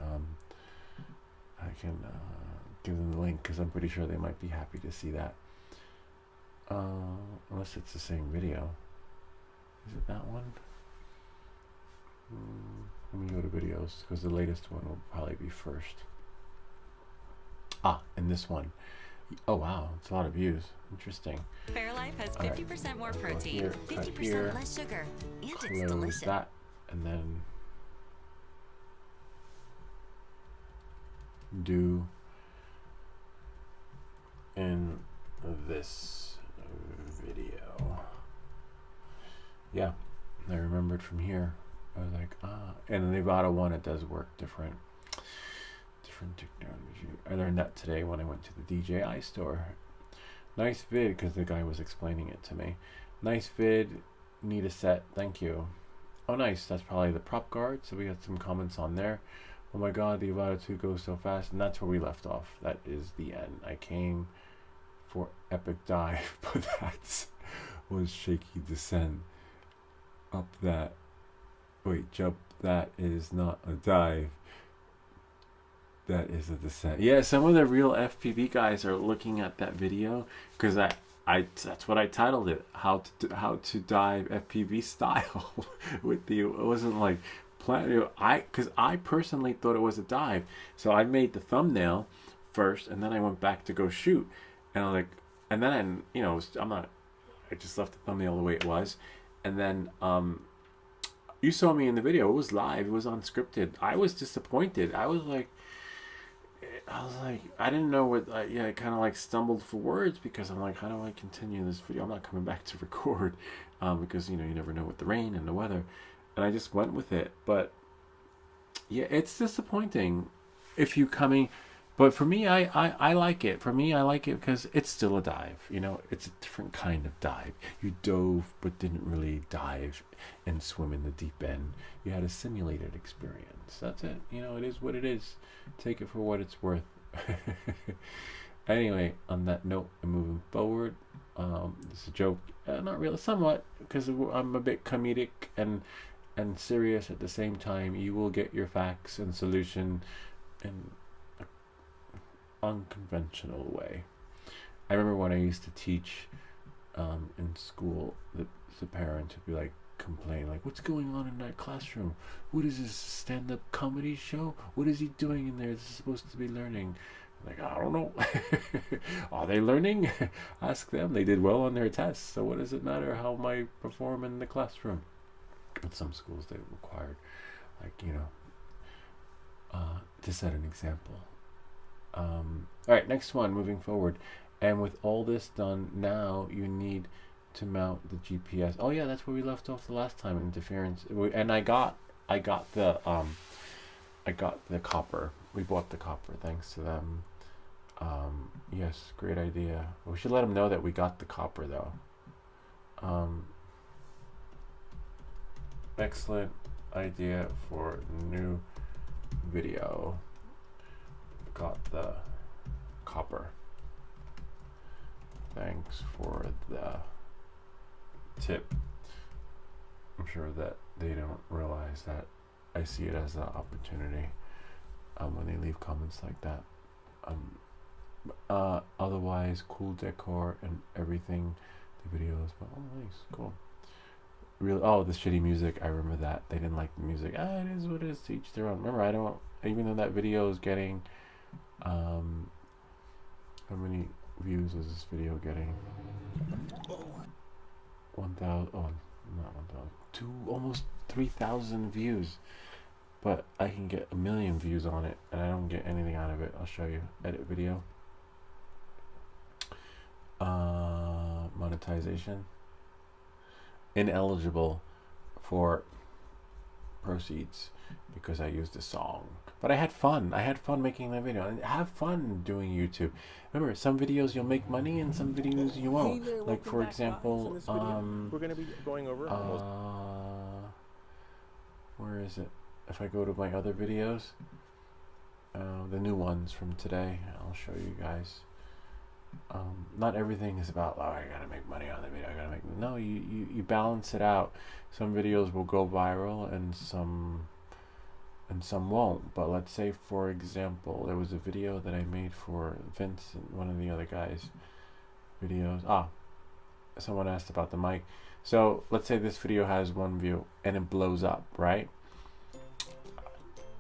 give them the link, because I'm pretty sure they might be happy to see that. Unless it's the same video. Is it that one? Let me go to videos, because the latest one will probably be first. And this one. Oh wow, it's a lot of views. Interesting. Fairlife has 50% more protein, 50% less sugar, and it's delicious. That, and then do in this video. Yeah, I remembered from here. I was like, and the Nevada one, it does work different technology. I learned that today when I went to the DJI store. Nice vid, because the guy was explaining it to me. Nice vid, need a set, thank you. Oh nice, that's probably the prop guard, so we got some comments on there. Oh my god, the Avata 2 goes so fast, and that's where we left off. That is the end. I came for epic dive, but that was shaky descent up that. Wait, jump, that is not a dive. That is a descent. Yeah, some of the real FPV guys are looking at that video, because that's what I titled it. How to dive FPV style with the. It wasn't like because I personally thought it was a dive, so I made the thumbnail first, and then I went back to go shoot, and I'm like, and then I just left the thumbnail the way it was, and then you saw me in the video. It was live. It was unscripted. I was disappointed. I was like, I didn't know what. I kind of like stumbled for words, because I'm like, how do I continue this video? I'm not coming back to record, because you never know with the rain and the weather, and I just went with it. But yeah, it's disappointing if you coming. But for me, I like it. For me, I like it because it's still a dive. It's a different kind of dive. You dove, but didn't really dive and swim in the deep end. You had a simulated experience. That's it. It is what it is. Take it for what it's worth. Anyway, on that note, I'm moving forward. It's a joke. Not really, somewhat, because I'm a bit comedic and serious at the same time. You will get your facts and solution and unconventional way. I remember when I used to teach in school, the parents would be like, complain like, what's going on in that classroom? What is this, stand-up comedy show? What is he doing in there? This is supposed to be learning. Like, I don't know. Are they learning? Ask them. They did well on their tests, so what does it matter how I perform in the classroom? At some schools they required, like, to set an example. All right, next one, moving forward. And with all this done, now you need to mount the GPS. Oh yeah, that's where we left off the last time. Interference. And I got the copper. We bought the copper thanks to them. Yes, great idea. We should let them know that we got the copper though. Excellent idea for new video. Got the copper. Thanks for the tip. I'm sure that they don't realize that I see it as an opportunity when they leave comments like that. Otherwise, cool decor and everything. The videos, but oh, nice, cool. Really, oh, the shitty music. I remember that they didn't like the music. It is what it is. To each their own. Remember, I don't. Even though that video is getting, how many views is this video getting? 1,000. Oh, not 1,000. Almost 3,000 views. But I can get 1 million views on it, and I don't get anything out of it. I'll show you. Edit video. Monetization. Ineligible for proceeds because I used a song. But I had fun. I had fun making that video. And have fun doing YouTube. Remember, some videos you'll make money and some videos you won't. Hey there, like for example, we're going to be going over where is it? If I go to my other videos, the new ones from today, I'll show you guys. Not everything is about, oh, I gotta make money on the video. No, you balance it out. Some videos will go viral and some won't. But let's say, for example, there was a video that I made for Vince and one of the other guys' videos. Someone asked about the mic. So let's say this video has 1 view and it blows up, right?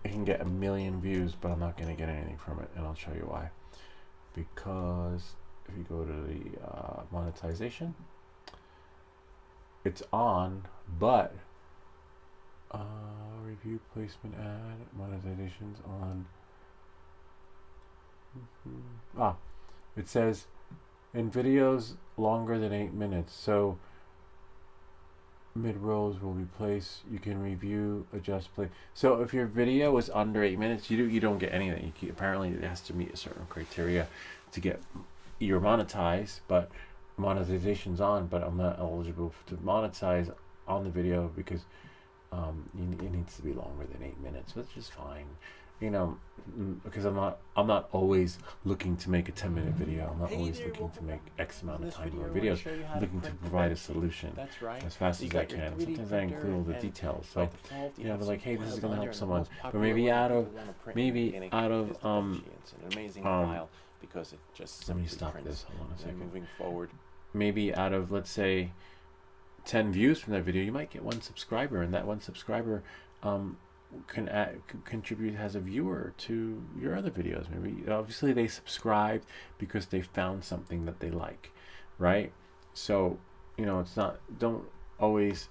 I can get 1 million views, but I'm not going to get anything from it, and I'll show you why. Because if you go to the monetization, it's on, but review, placement, ad, monetization's on. It says in videos longer than 8 minutes, so mid-rolls will be placed. You can review, adjust, play. So if your video is under 8 minutes, you don't get anything. Apparently it has to meet a certain criteria to get you're monetized, but monetization's on, but I'm not eligible to monetize on the video because it needs to be longer than 8 minutes, which is fine. Because I'm not always looking to make a 10-minute video. I'm not always looking to make X amount of time on videos. I'm looking to provide a solution as fast as I can. Sometimes I include all the details. So, they're like, hey, this is gonna help someone. But maybe out of because it just let me stop this. Hold on a second. Moving forward, maybe out of, let's say, 10 views from that video, you might get 1 subscriber, and that 1 subscriber can contribute as a viewer to your other videos. Maybe obviously they subscribed because they found something that they like, right? So it's not, don't always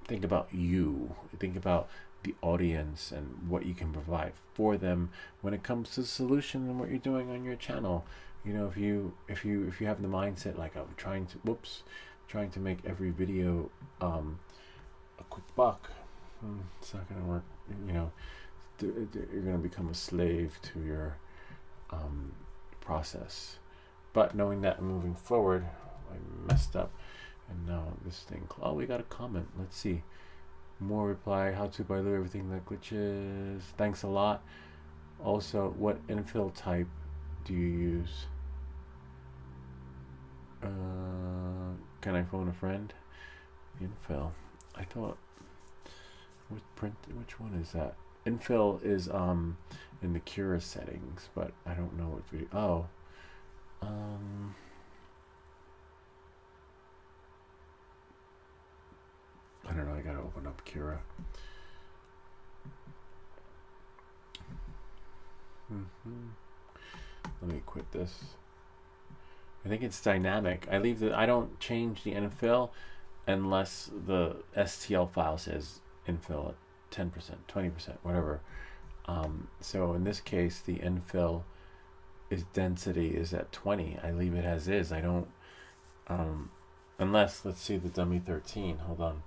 think about you. Think about the audience and what you can provide for them when it comes to solution and what you're doing on your channel. If you have the mindset like, I'm trying to make every video a quick buck, it's not gonna work. You're gonna become a slave to your process. But knowing that, moving forward, I messed up, and now this thing. Oh, we got a comment. Let's see. More reply. How to buy everything that glitches. Thanks a lot. Also, what infill type do you use? Can I phone a friend? Infill. I thought. Which one is that? Infill is in the Cura settings, but I don't know what video. Oh, I don't know. I gotta open up Cura. Let me quit this. I think it's dynamic. I leave the. I don't change the infill unless the STL file says infill at 10%, 20%, whatever. So in this case, the infill is density is at 20. I leave it as is. I don't. Unless, let's see the dummy 13. Hold on.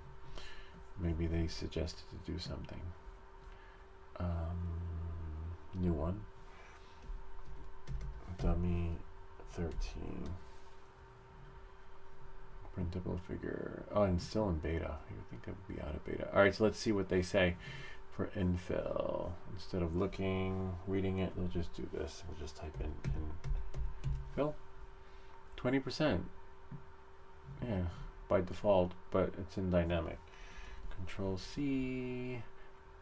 Maybe they suggested to do something. New one. Dummy 13. Printable figure. Oh, and still in beta. You would think it would be out of beta. All right, so let's see what they say for infill. Instead of looking, reading it, we'll just do this. We'll just type in infill. 20%. Yeah, by default, but it's in dynamic. Control C.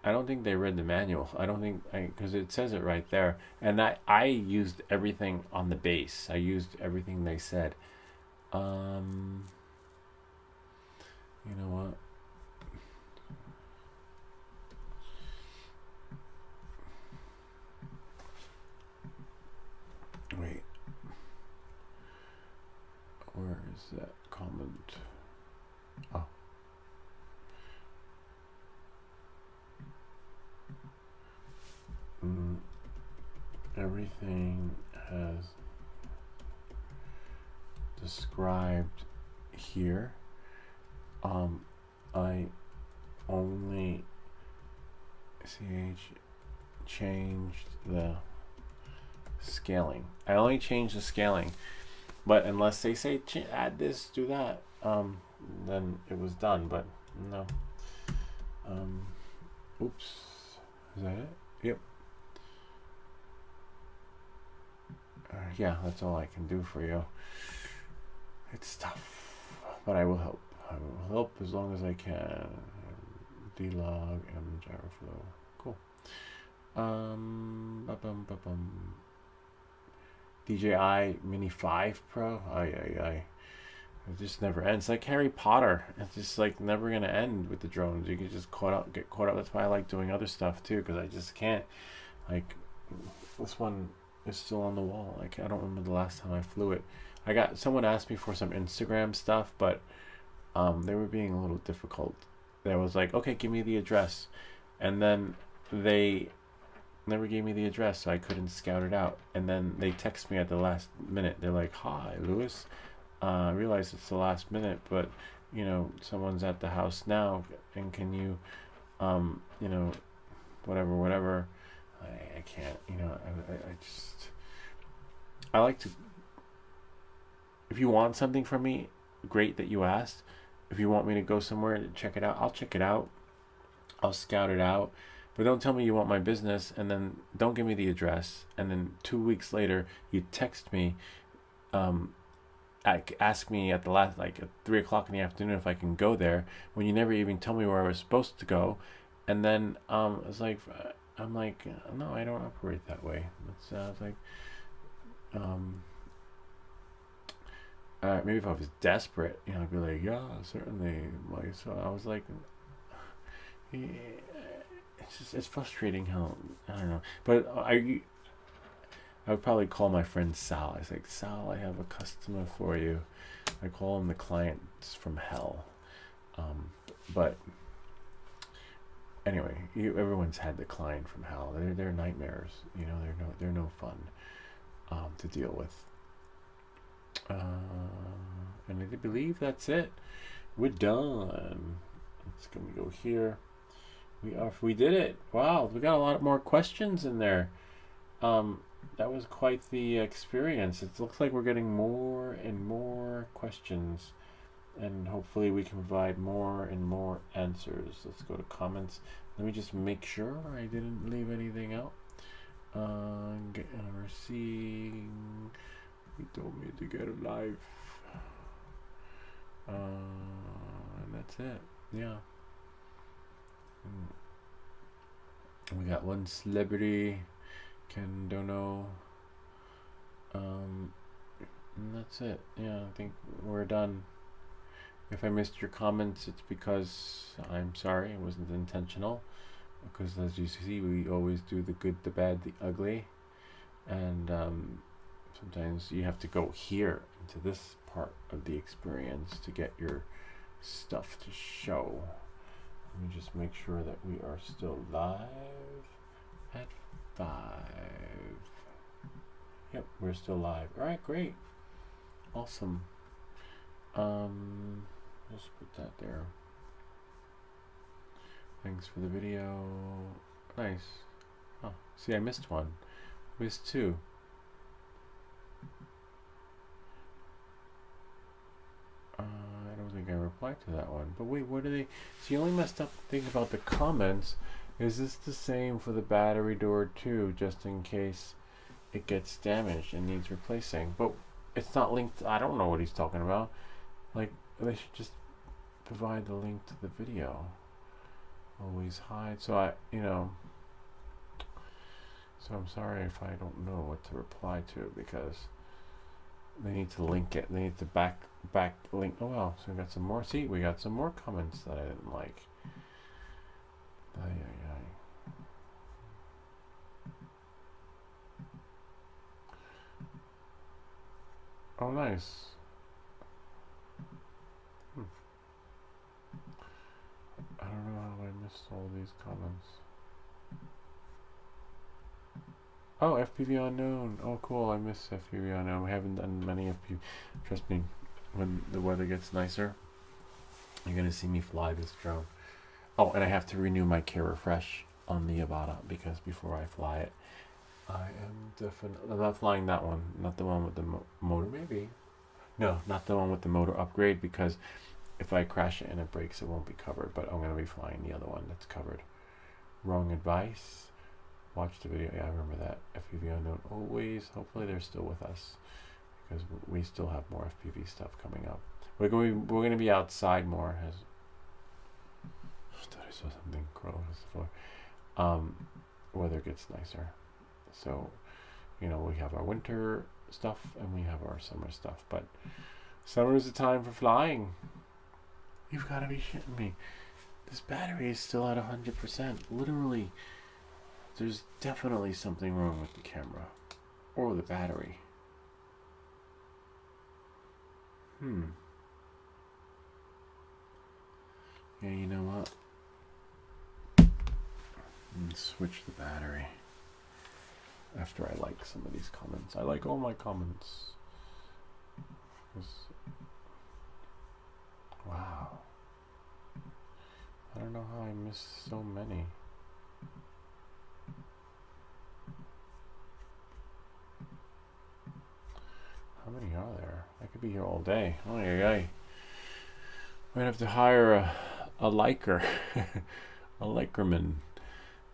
I don't think they read the manual. I don't think, because it says it right there. And I used everything on the base. I used everything they said. You know what? Wait. Where is that comment? Oh. Everything has described here. I only changed the scaling. I only changed the scaling, but unless they say add this, do that, then it was done. But no. Oops. Is that it? Yep. Yeah, that's all I can do for you. It's tough, but I will help. I will help as long as I can. D-Log and Gyroflow. Cool. DJI Mini 5 Pro. It just never ends. Like Harry Potter. It's just like never gonna end with the drones. You can just get caught up. That's why I like doing other stuff too, because I just can't. Like this one is still on the wall. Like I don't remember the last time I flew it. Someone asked me for some Instagram stuff, but they were being a little difficult. They was like, okay, give me the address, and then they never gave me the address, so I couldn't scout it out. And then they text me at the last minute. They're like, hi, Lewis. I realize it's the last minute, but you know, someone's at the house now, and can you, you know, whatever. I can't, you know, I like to, if you want something from me, great that you asked. If you want me to go somewhere to check it out, I'll check it out. I'll scout it out. But don't tell me you want my business and then don't give me the address. And then 2 weeks later, you text me, ask me at the last, like at 3 o'clock in the afternoon if I can go there, when you never even tell me where I was supposed to go. And then it's like, I'm like, no, I don't operate that way. I was like, maybe if I was desperate, you know, I'd be like, yeah, certainly. Like, so I was like, it's frustrating how, I don't know. But I would probably call my friend Sal. I was like, Sal, I have a customer for you. I call him the clients from hell. But anyway, everyone's had the client from hell. They're nightmares. You know, they're no fun to deal with. And I believe that's it. We're done. Let's go here. We did it. Wow, we got a lot more questions in there. That was quite the experience. It looks like we're getting more and more questions, and hopefully we can provide more and more answers. Let's go to comments. Let me just make sure I didn't leave anything out. Receive. He told me to get a life. And that's it. Yeah. We got one celebrity. Ken Dono. And that's it. Yeah, I think we're done. If I missed your comments, it's because I'm sorry, it wasn't intentional. Because as you see, we always do the good, the bad, the ugly. And sometimes you have to go here into this part of the experience to get your stuff to show. Let me just make sure that we are still live at 5. Yep, we're still live. All right, great. Awesome. Just put that there. Thanks for the video. Nice. Oh, see, I missed one. Missed 2. I don't think I replied to that one. But wait, what are they? See, the only messed up thing about the comments is this the same for the battery door too, just in case it gets damaged and needs replacing. But it's not linked. I don't know what he's talking about. Like, they should just provide the link to the video. Always hide. So so I'm sorry if I don't know what to reply to, because they need to link it. They need to back link. Oh wow, so we got some more. See, we got some more comments that I didn't like. Oh, nice. I don't know how I missed all these comments. Oh, FPV Unknown. Oh, cool. I miss FPV Unknown. We haven't done many FPV. Trust me, when the weather gets nicer, you're going to see me fly this drone. Oh, and I have to renew my care refresh on the Avata, because before I fly it, I am definitely... I'm not flying that one. Not the one with the motor, maybe. No, not the one with the motor upgrade, because if I crash it and it breaks, it won't be covered. But I'm going to be flying the other one that's covered. Wrong advice. Watch the video. Yeah, I remember that. FPV Unknown always. Hopefully they're still with us, because we still have more FPV stuff coming up. We're going to be outside more. I thought I saw something crawl across the floor. Weather gets nicer. So, we have our winter stuff and we have our summer stuff. But summer is the time for flying. You've got to be shitting me. This battery is still at 100%. Literally, there's definitely something wrong with the camera or the battery. Yeah, you know what? Switch the battery after I like some of these comments. I like all my comments. Wow. I don't know how I missed so many. How many are there? I could be here all day. Oh yeah. Might have to hire a liker. A likerman.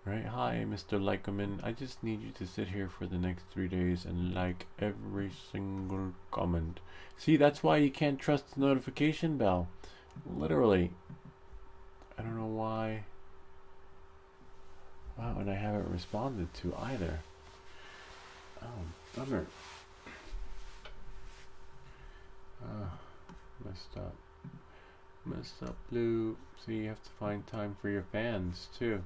Right? Hi, Mr. Likerman. I just need you to sit here for the next 3 days and like every single comment. See, that's why you can't trust the notification bell. Literally. I don't know why. Wow, and I haven't responded to either. Oh, bummer. Messed up. Messed up, Blue. So you have to find time for your fans too.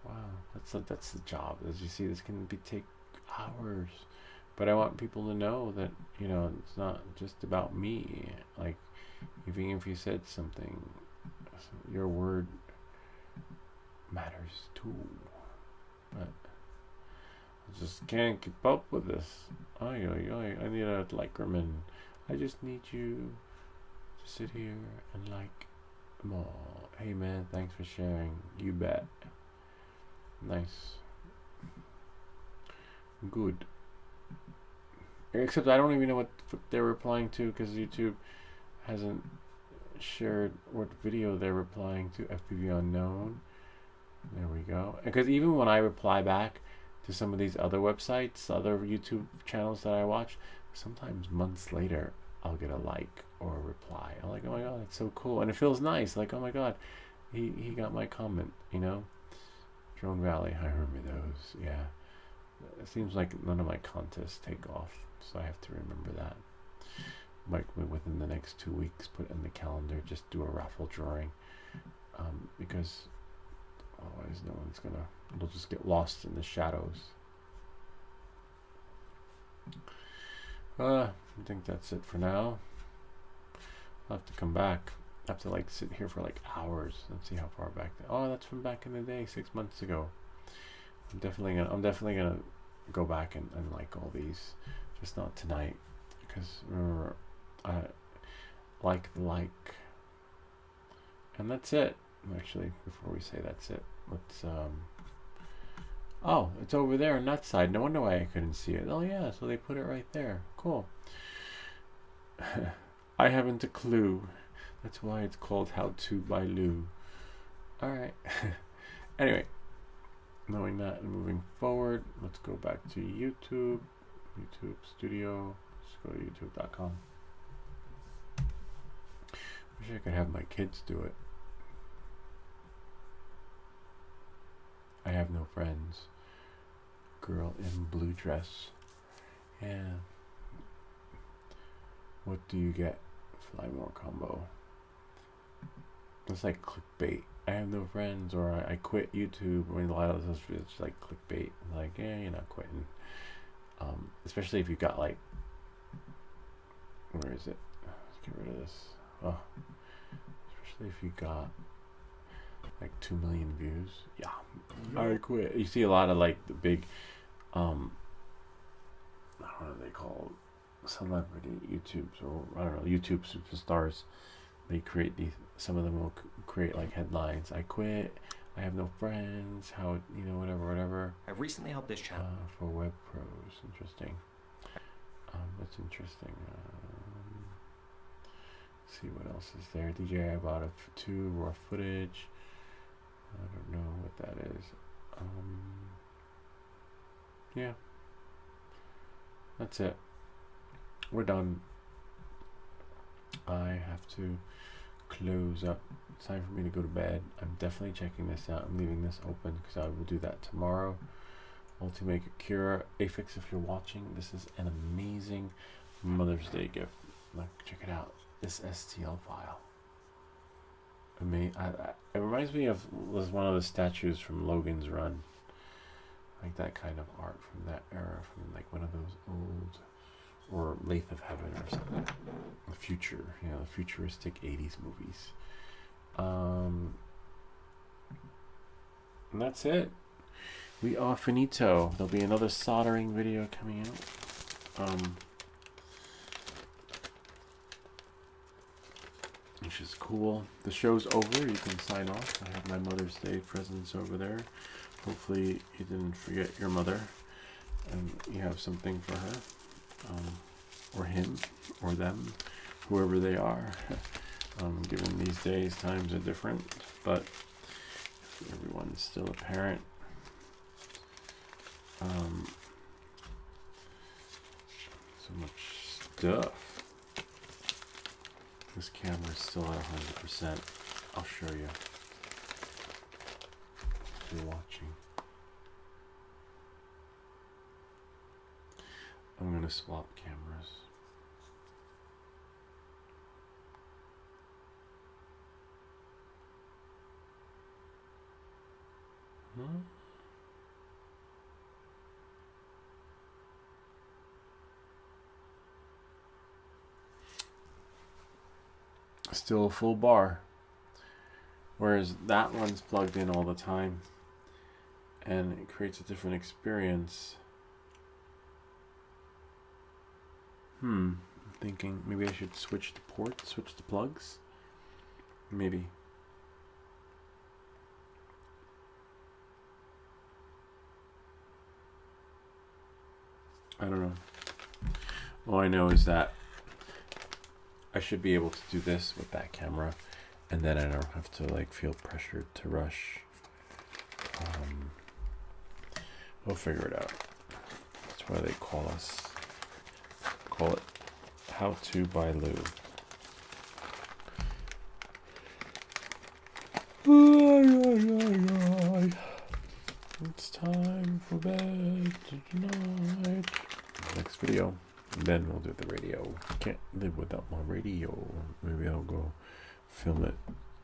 Wow, that's the job. As you see, this can take hours. But I want people to know that, it's not just about me. Like, even if you said something, your word matters too. But I just can't keep up with this. I need a likerman. I just need you to sit here and like them all. Hey man, thanks for sharing. You bet. Nice. Good. Except I don't even know what they're replying to, because YouTube hasn't shared what video they're replying to. FPV Unknown. There we go. Because even when I reply back to some of these other websites, other YouTube channels that I watch, sometimes months later I'll get a like or a reply. I'm like, oh my god, that's so cool. And it feels nice. Like, oh my god, he got my comment, Drone Valley, I remember those. Yeah. It seems like none of my contests take off, so I have to remember that. Might within the next 2 weeks put in the calendar, just do a raffle drawing, because otherwise no one's gonna, it'll just get lost in the shadows. I think that's it for now. I'll have to come back. I have to like sit here for like hours and see how far back. Oh, that's from back in the day, 6 months ago. I'm definitely gonna go back and like all these, just not tonight, because remember, I like, and that's it. Actually, before we say that's it, let's oh, it's over there on that side. No wonder why I couldn't see it. Oh yeah, so they put it right there. Cool. I haven't a clue. That's why it's called How To by Lou. Alright. Anyway, knowing that and moving forward, let's go back to YouTube. YouTube Studio. Let's go to youtube.com. Wish I could have my kids do it. I have no friends. Girl in blue dress. Yeah. What do you get? Fly more combo. It's like clickbait. I have no friends, or I quit YouTube. When a lot of those, it's like clickbait. Like, yeah, you're not quitting. Especially if you got like, where is it? Let's get rid of this. Oh, especially if you got like 2 million views. Yeah, I quit. You see a lot of like the big, I don't know what they call celebrity YouTubes, or I don't know, YouTube superstars. They create these. Some of them will create like headlines. I quit. I have no friends. How, you know, whatever. I've recently helped this channel for web pros. Interesting. That's interesting. See what else is there. DJI bought a 2 raw footage. I don't know what that is. Yeah. That's it. We're done. I have to close up. It's time for me to go to bed. I'm definitely checking this out. I'm leaving this open because I will do that tomorrow. Ultimate Cura Afix, if you're watching, this is an amazing Mother's Day gift. Like, check it out. This STL file. It reminds me of one of the statues from Logan's Run. Like that kind of art from that era, from like one of those old, or Lathe of Heaven or something. The future, you know, the futuristic 80s movies. And that's it. We are finito. There'll be another soldering video coming out. Which is cool. The show's over. You can sign off. I have my Mother's Day presents over there. Hopefully you didn't forget your mother and you have something for her, or him, or them, whoever they are. Given these days, times are different, but everyone's still a parent. So much stuff. This camera is still at 100%. I'll show you if you're watching. I'm gonna swap cameras. Still a full bar, whereas that one's plugged in all the time and it creates a different experience. I'm thinking maybe I should switch the ports, switch the plugs, maybe. I don't know. All I know is that I should be able to do this with that camera, and then I don't have to like feel pressured to rush. We'll figure it out. That's why they call it How To by Lou. It's time for bed tonight. Next video. Then we'll do the radio. Can't live without my radio. Maybe I'll go film it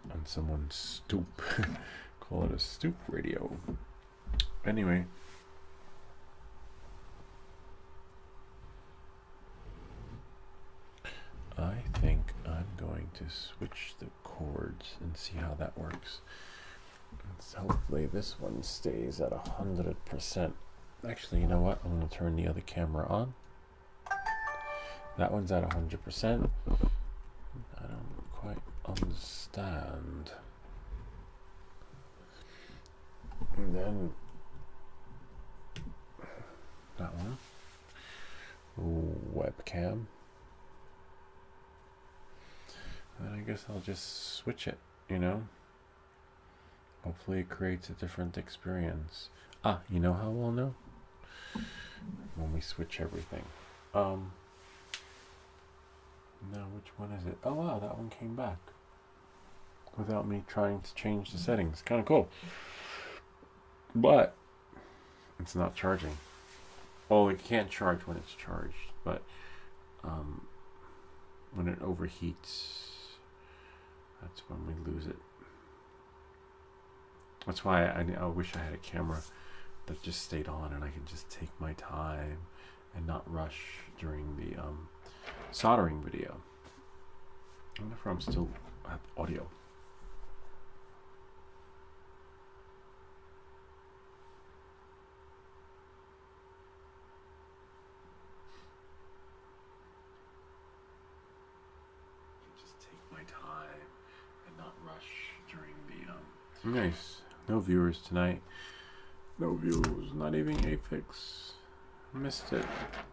on someone's stoop. Call it a stoop radio. Anyway. I think I'm going to switch the chords and see how that works. So hopefully this one stays at 100%. Actually, you know what? I'm going to turn the other camera on. That one's at 100%. I don't quite understand. And then that one. Webcam. And I guess I'll just switch it, you know? Hopefully it creates a different experience. Ah, you know how we'll know? When we switch everything. No, which one is it? Oh wow, that one came back. Without me trying to change the settings. Kind of cool. But it's not charging. Oh, it can't charge when it's charged, but when it overheats, that's when we lose it. That's why I wish I had a camera that just stayed on and I could just take my time and not rush during the soldering video. I wonder if I'm still have audio. Just take my time and not rush during the Nice. No viewers tonight. No viewers. Not even Afix. Missed it.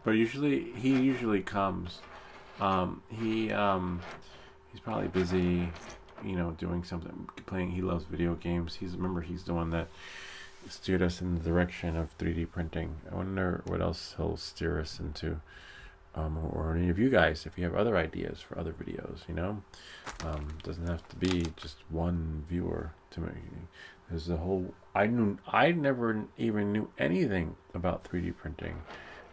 But he usually comes. He's probably busy, you know, doing something, playing. He loves video games. Remember he's the one that steered us in the direction of 3D printing. I wonder what else he'll steer us into. Or any of you guys, if you have other ideas for other videos, you know. Doesn't have to be just one viewer to me. There's a whole. I never even knew anything about 3D printing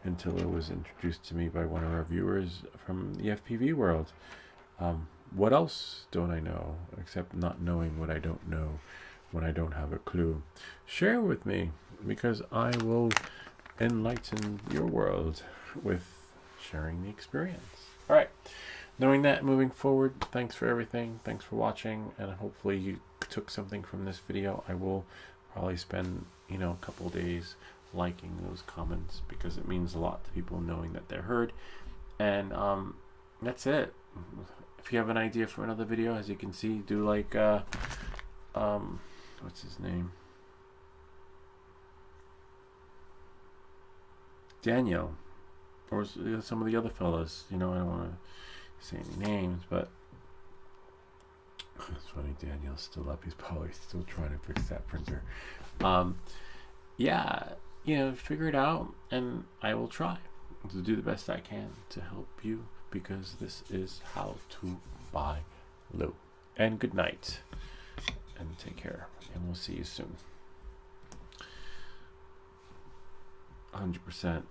until it was introduced to me by one of our viewers from the FPV world. What else don't I know except not knowing what I don't know when I don't have a clue? Share with me, because I will enlighten your world with sharing the experience. All right. Knowing that, moving forward, thanks for everything. Thanks for watching, and hopefully you took something from this video. I will probably spend, you know, a couple days liking those comments because it means a lot to people knowing that they're heard. And that's it. If you have an idea for another video, as you can see, do like what's his name? Daniel. Or some of the other fellas, you know, I don't want to say any names, but it's funny, Daniel's still up. He's probably still trying to fix that printer. Yeah, you know, figure it out, and I will try to do the best I can to help you, because this is how to buy Lou. And good night, and take care, and we'll see you soon. 100%.